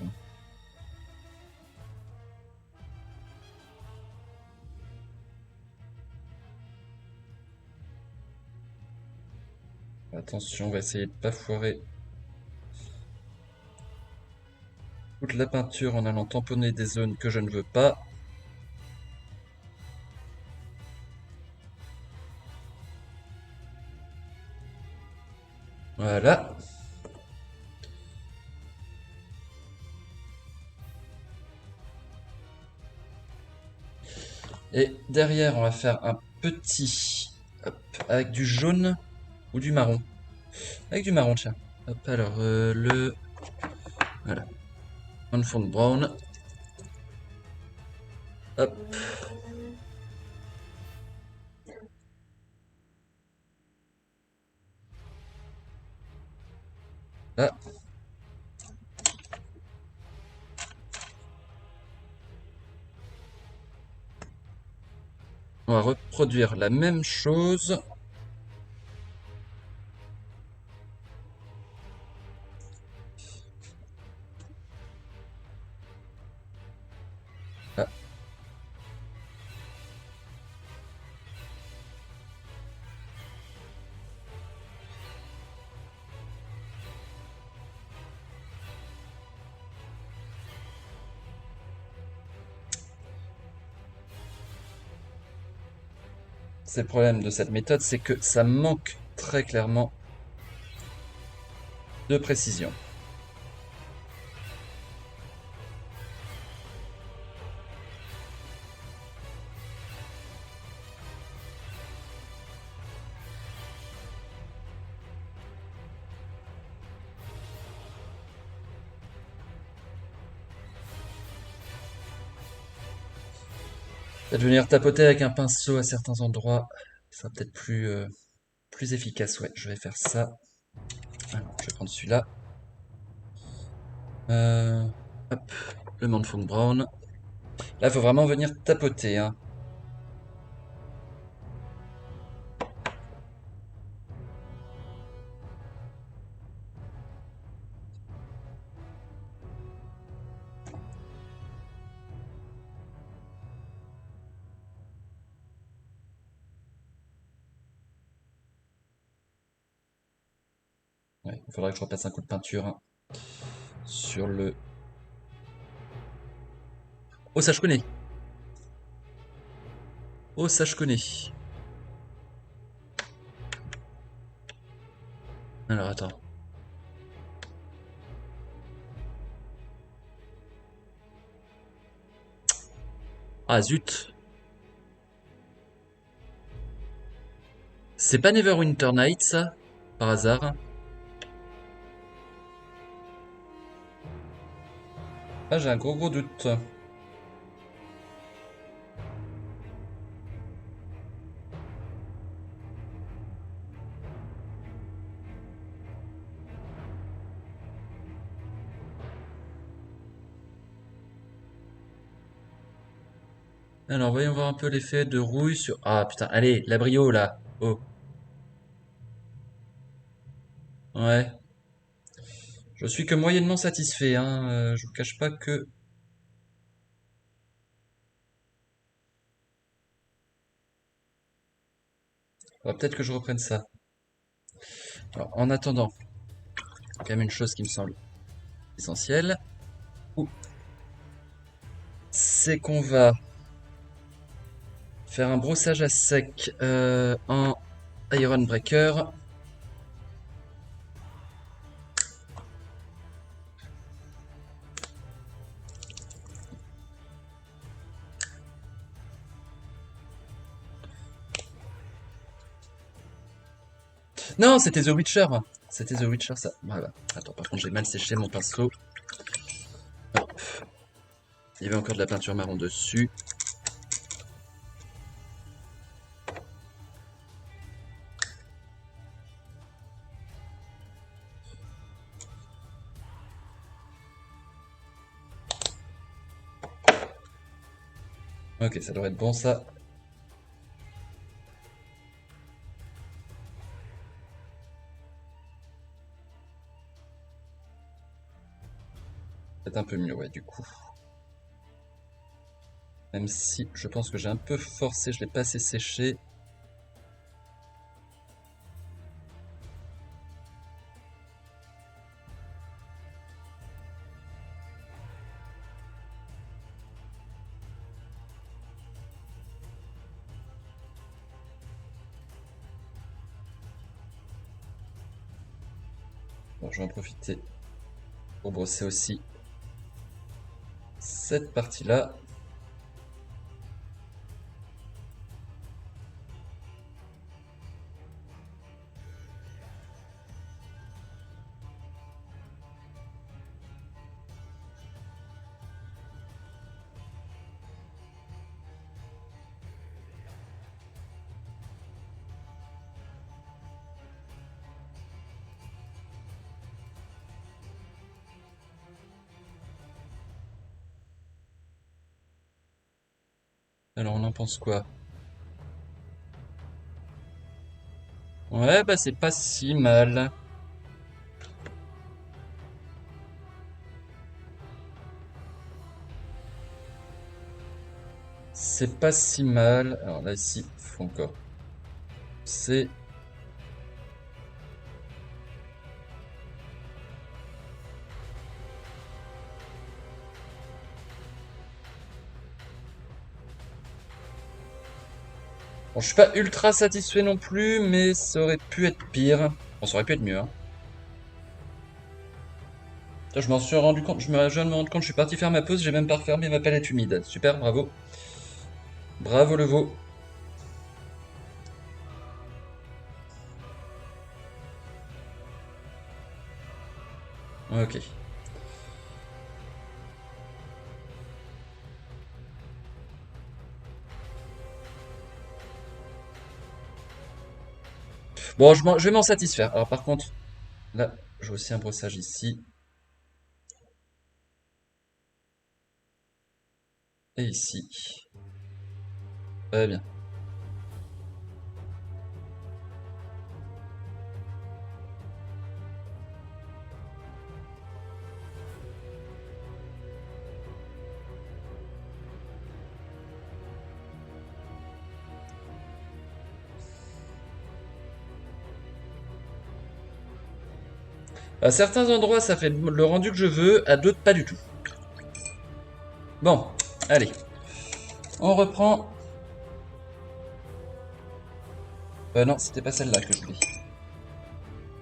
Attention, on va essayer de pas foirer toute la peinture en allant tamponner des zones que je ne veux pas. Voilà. Et derrière, on va faire un petit... Hop, avec du jaune ou du marron. Avec du marron, tiens. Hop, alors, le... Voilà. On fond brown. Hop. Là. On va reproduire la même chose. Ah. C'est le problème de cette méthode, c'est que ça manque très clairement de précision. Peut-être venir tapoter avec un pinceau à certains endroits, ça sera peut-être plus efficace. Ouais, je vais faire ça. Alors, je vais prendre celui-là. Hop, le Manfong Brown. Là, il faut vraiment venir tapoter, hein. Ouais, il faudra que je repasse un coup de peinture, hein, sur le... Oh, ça je connais. Oh, ça je connais. Alors, attends. Ah, zut. C'est pas Neverwinter Night, ça? Par hasard? Ah, j'ai un gros doute. Alors, voyons voir un peu l'effet de rouille sur... Ah, putain, allez, la brio, là. Oh, ouais. Je suis que moyennement satisfait, hein. Je vous cache pas que... Peut-être que je reprenne ça. Alors, en attendant, quand même une chose qui me semble essentielle, c'est qu'on va faire un brossage à sec en Iron Breaker. Non, c'était The Witcher. C'était The Witcher, ça. Voilà. Attends, par contre, j'ai mal séché mon pinceau. Hop. Il y avait encore de la peinture marron dessus. Ok, ça devrait être bon, ça. Peut-être un peu mieux, ouais, du coup. Même si je pense que j'ai un peu forcé, je l'ai pas assez séché. Bon, je vais en profiter pour brosser aussi cette partie-là. Alors, on en pense quoi? Ouais, bah c'est pas si mal. C'est pas si mal. Alors là, ici, il faut encore. C'est... Bon, je suis pas ultra satisfait non plus, mais ça aurait pu être pire. Bon, ça aurait pu être mieux, hein. Putain, je m'en suis rendu compte, je viens de me rendre compte, je suis parti faire ma pause, j'ai même pas refermé ma palette humide. Super, bravo. Bravo le veau. Ok. Bon, je vais m'en satisfaire. Alors par contre, là, j'ai aussi un brossage ici et ici. Très bien. À certains endroits, ça fait le rendu que je veux, à d'autres, pas du tout. Bon, allez. On reprend. Non, c'était pas celle-là que je voulais.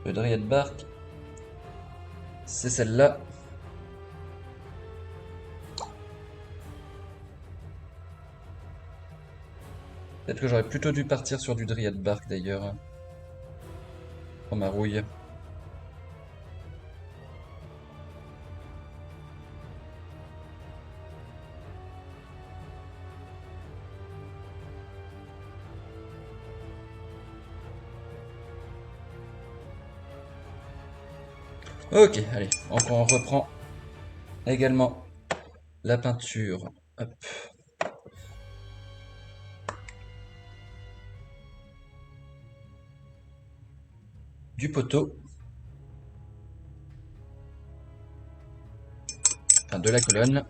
Le Dryad Bark, c'est celle-là. Peut-être que j'aurais plutôt dû partir sur du Dryad Bark d'ailleurs. Pour ma rouille. Ok, allez, on reprend également la peinture. Hop. du poteau, enfin de la colonne.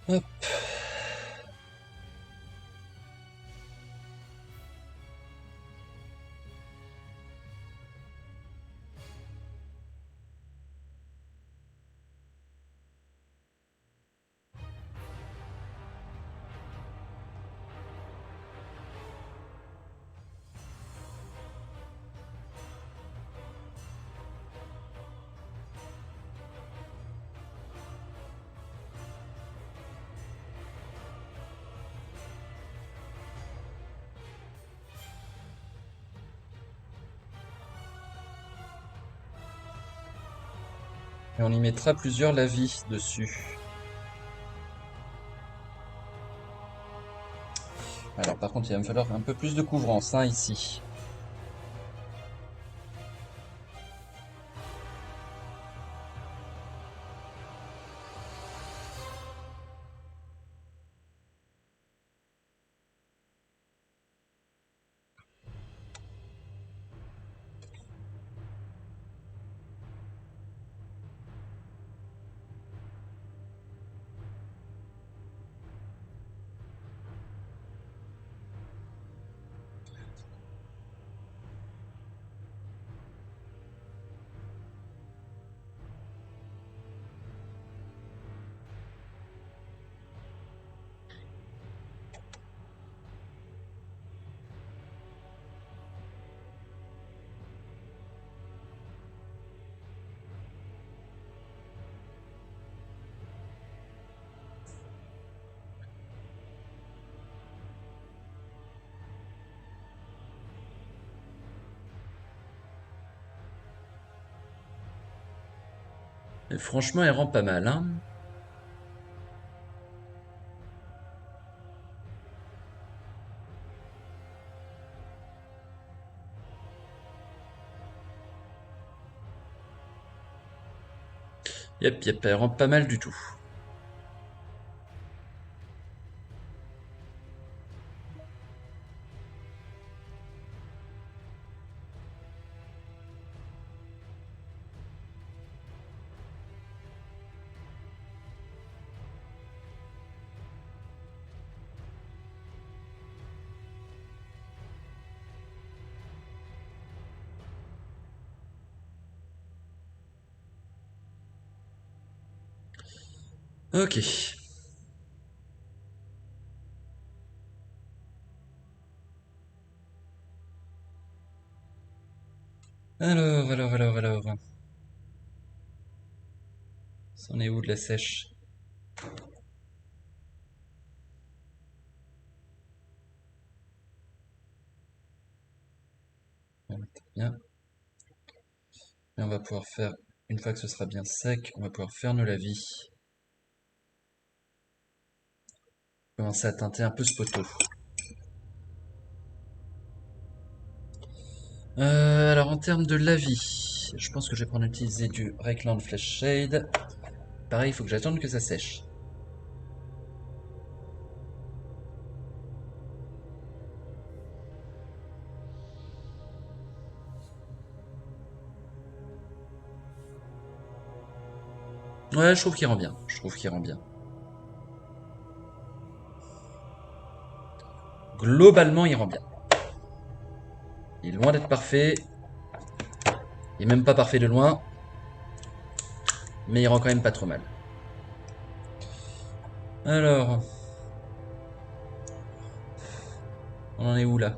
Hop. Et on y mettra plusieurs lavis dessus. Alors par contre, il va me falloir un peu plus de couvrance hein, ici. Et franchement, elle rend pas mal, hein. Yep, yep, elle rend pas mal du tout. Ok. Alors. C'en est où de la sèche? Voilà, très bien. Et on va pouvoir faire, une fois que ce sera bien sec, on va pouvoir faire nos lavis. Commencer à teinter un peu ce poteau. Alors en termes de lavis, je pense que je vais prendre utiliser du Reikland Flash Shade. Pareil, il faut que j'attende que ça sèche. Ouais, je trouve qu'il rend bien. Je trouve qu'il rend bien. Globalement, il rend bien. Il est loin d'être parfait. Il est même pas parfait de loin. Mais il rend quand même pas trop mal. Alors, on en est où là?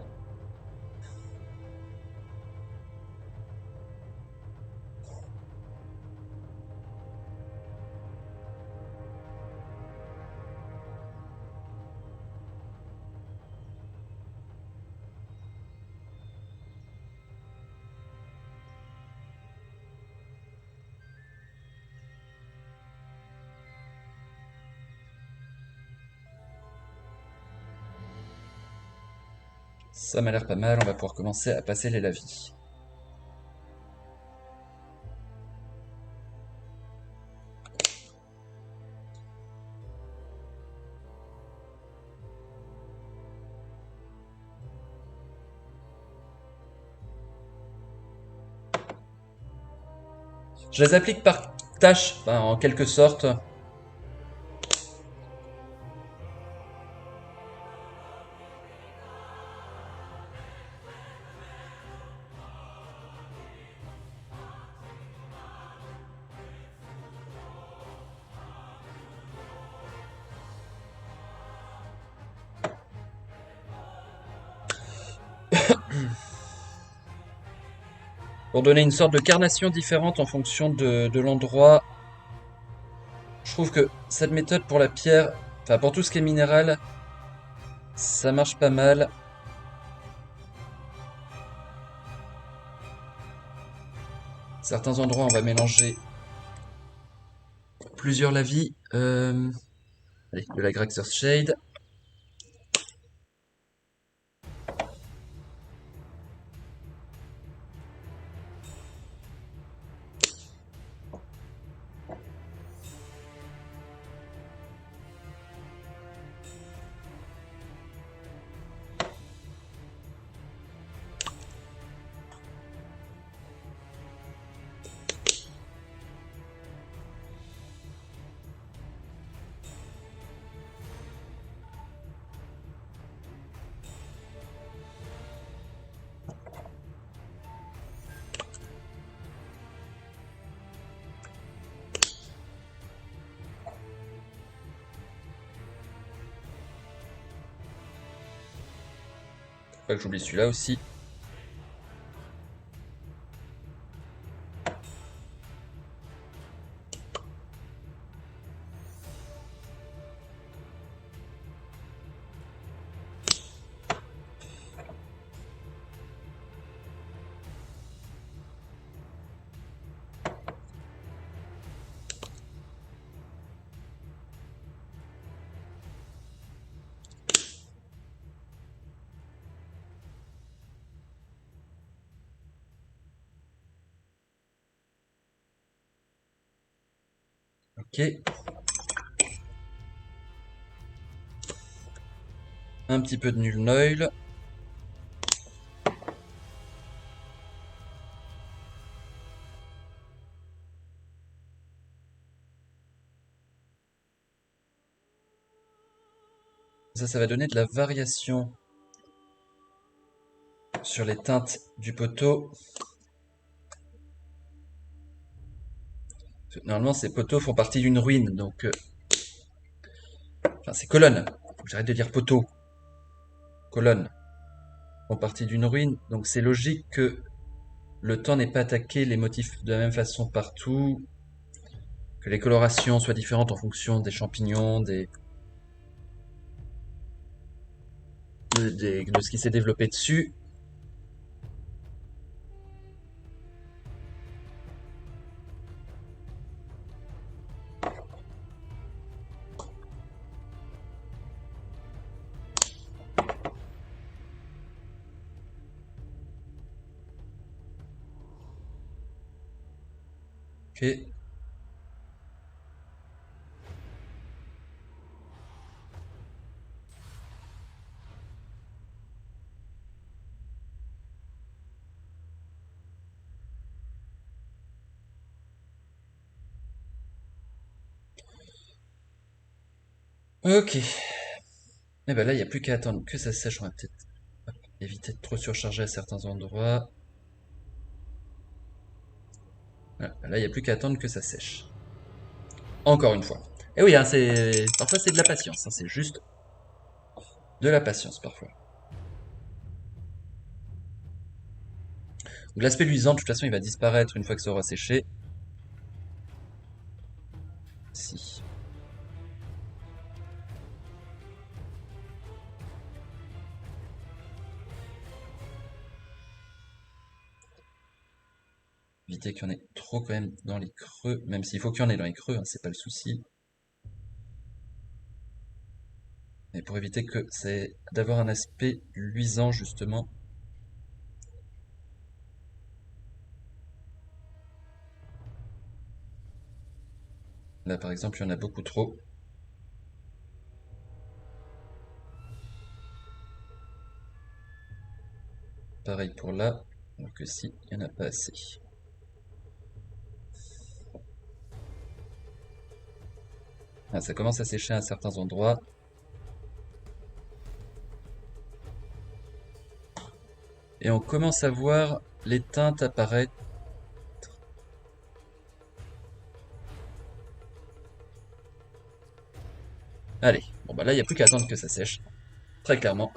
Ça m'a l'air pas mal, on va pouvoir commencer à passer les lavis. Je les applique par tâche, enfin, en quelque sorte. Pour donner une sorte de carnation différente en fonction de l'endroit. Je trouve que cette méthode pour la pierre, enfin pour tout ce qui est minéral, ça marche pas mal. Certains endroits, on va mélanger plusieurs lavis. Allez, de la Graxer's Shade. Faut pas que j'oublie celui-là aussi. Ok. Un petit peu de Nuln Oil. Ça va donner de la variation sur les teintes du poteau. Normalement, ces poteaux font partie d'une ruine, donc... enfin, c'est colonnes. Faut que j'arrête de dire poteau. Colonnes font partie d'une ruine, donc c'est logique que le temps n'ait pas attaqué les motifs de la même façon partout, que les colorations soient différentes en fonction des champignons, de ce qui s'est développé dessus. Ok. Ok. Et ben là, il n'y a plus qu'à attendre que ça sèche. On va peut-être éviter de trop surcharger à certains endroits. Voilà. Là, il n'y a plus qu'à attendre que ça sèche. Encore une fois. Et oui, hein, parfois c'est de la patience. Hein, c'est juste de la patience parfois. Donc, l'aspect luisant, de toute façon, il va disparaître une fois que ça aura séché. Si. Éviter qu'il y en ait trop quand même dans les creux. Même s'il faut qu'il y en ait dans les creux, hein, c'est pas le souci. Mais pour éviter que c'est d'avoir un aspect luisant justement. Là par exemple, il y en a beaucoup trop. Pareil pour là, alors que si, il n'y en a pas assez. Ah, ça commence à sécher à certains endroits. Et on commence à voir les teintes apparaître. Allez, bon bah là, il n'y a plus qu'à attendre que ça sèche. Très clairement.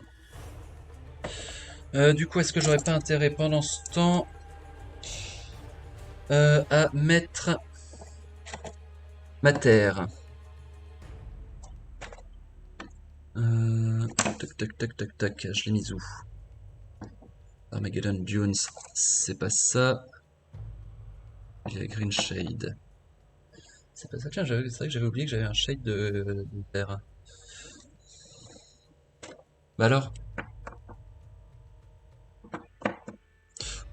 Du coup, est-ce que j'aurais pas intérêt pendant ce temps à mettre ma terre? Tac, tac, tac, tac, tac. Je l'ai mise où? Armageddon Dunes. C'est pas ça. Il y a Green Shade. C'est pas ça. Tiens, c'est vrai que j'avais oublié que j'avais un shade de terre. Bah alors?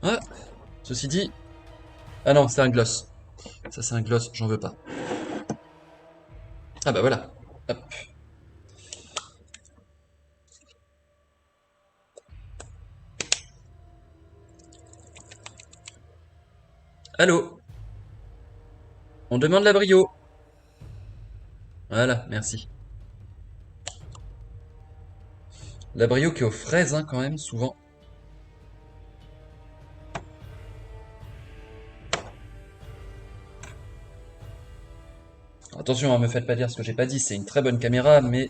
Ah! Ceci dit. Ah non, c'est un gloss. Ça, c'est un gloss, j'en veux pas. Ah bah voilà. Hop. Allô? On demande la brio. Voilà, merci. La brio qui est aux fraises, hein, quand même, souvent. Attention, hein, me faites pas dire ce que j'ai pas dit, c'est une très bonne caméra, mais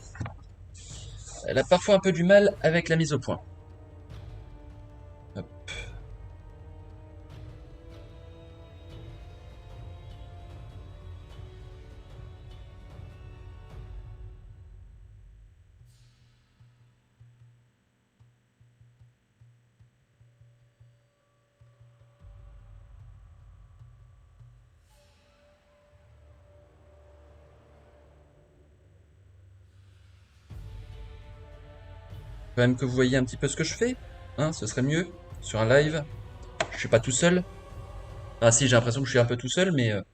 elle a parfois un peu du mal avec la mise au point. Hop. Quand même que vous voyez un petit peu ce que je fais, hein, ce serait mieux sur un live. Je suis pas tout seul. Ah si, j'ai l'impression que je suis un peu tout seul, mais hop.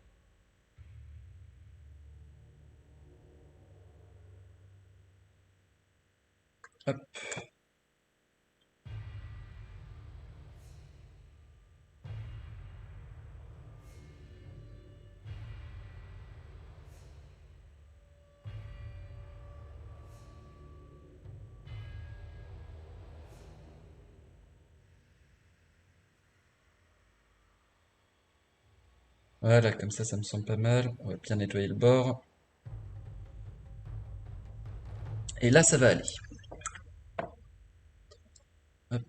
Voilà, comme ça me semble pas mal. On va bien nettoyer le bord. Et là, ça va aller. Hop,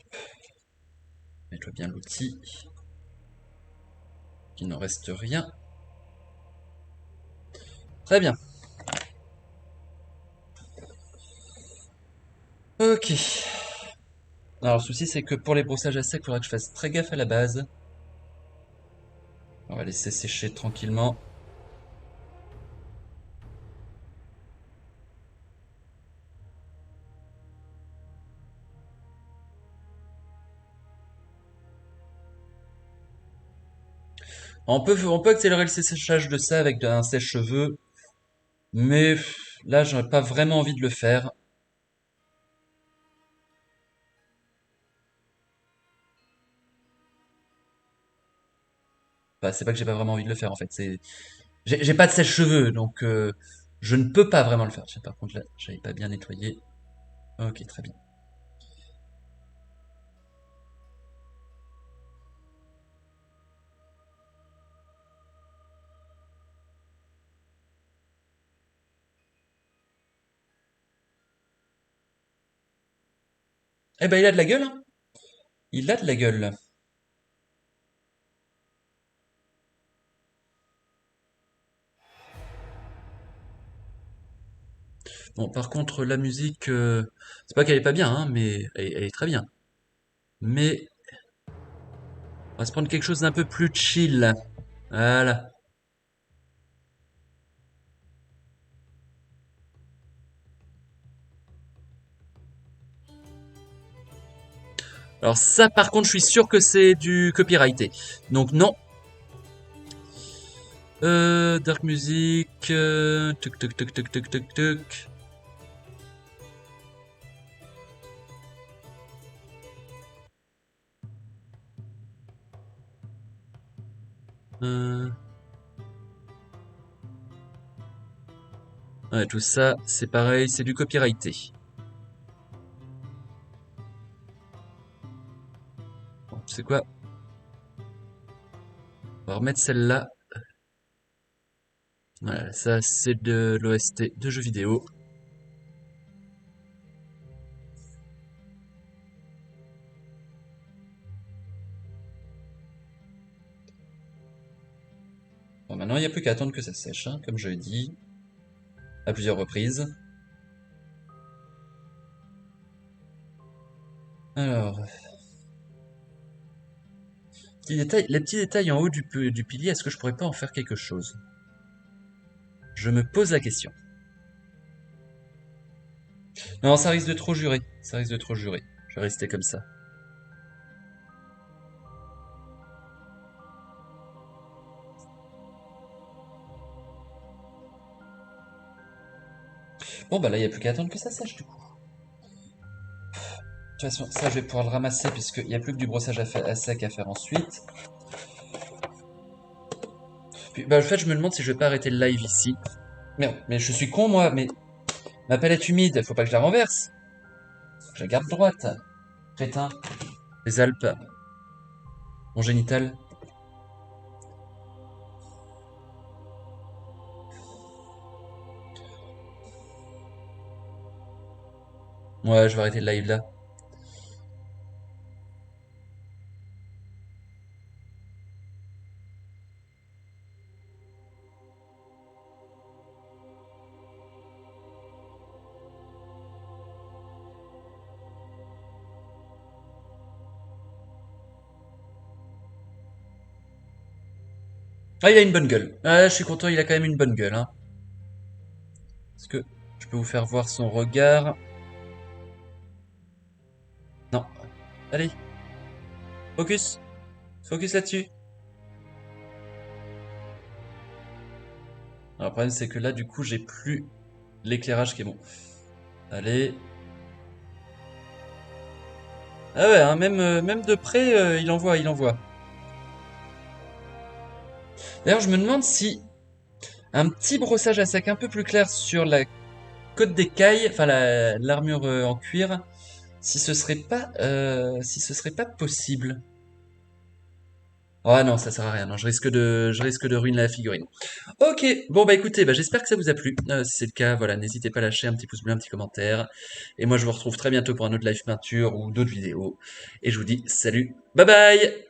nettoie bien l'outil. Il n'en reste rien. Très bien. Ok. Alors, le souci, c'est que pour les brossages à sec, il faudra que je fasse très gaffe à la base. On va laisser sécher tranquillement. On peut accélérer le séchage de ça avec un sèche-cheveux, mais là, j'aurais pas vraiment envie de le faire. Enfin, c'est pas que j'ai pas vraiment envie de le faire, en fait. J'ai pas de sèche-cheveux, donc je ne peux pas vraiment le faire. Tiens, par contre, là, j'avais pas bien nettoyé. Ok, très bien. Eh ben, il a de la gueule, hein. Il a de la gueule. Bon, par contre, la musique, c'est pas qu'elle est pas bien, hein, mais elle est très bien. Mais on va se prendre quelque chose d'un peu plus chill. Voilà. Alors ça, par contre, je suis sûr que c'est du copyrighté. Donc non. Dark music. Tuc tuc tuc tuc tuc tuc tuc. Euh, Ouais, tout ça, c'est pareil, c'est du copyrighté. Bon, tu sais quoi? On va remettre celle-là. Voilà, ça c'est de l'OST de jeux vidéo. Bon, maintenant il n'y a plus qu'à attendre que ça sèche, hein, comme je l'ai dit, à plusieurs reprises. Alors, les petits détails en haut du pilier, est-ce que je pourrais pas en faire quelque chose? Je me pose la question. Non, ça risque de trop jurer. Ça risque de trop jurer. Je vais rester comme ça. Bon, bah là, il n'y a plus qu'à attendre que ça sèche, du coup. De toute façon, ça, je vais pouvoir le ramasser, puisqu'il n'y a plus que du brossage à sec à faire ensuite. Puis, bah, en fait, je me demande si je vais pas arrêter le live ici. Merde, mais je suis con, moi, mais ma palette humide, faut pas que je la renverse. Je la garde droite. Crétin. Les Alpes. Mon génital. Ouais, je vais arrêter le live là. Ah, il a une bonne gueule. Ah, je suis content, il a quand même une bonne gueule, hein. Est-ce que je peux vous faire voir son regard? Non. Allez, focus. Focus là-dessus. Alors, le problème, c'est que là, du coup, j'ai plus l'éclairage qui est bon. Allez. Ah ouais, hein, même de près, il envoie, il envoie. D'ailleurs, je me demande si un petit brossage à sec un peu plus clair sur la côte d'écaille, enfin l'armure en cuir, si ce serait pas possible. Ah non, ça sert à rien. Non, je risque de ruiner la figurine. Ok, bon bah écoutez, bah, j'espère que ça vous a plu. Si c'est le cas, voilà, n'hésitez pas à lâcher un petit pouce bleu, un petit commentaire. Et moi, je vous retrouve très bientôt pour un autre live peinture ou d'autres vidéos. Et je vous dis salut, bye bye!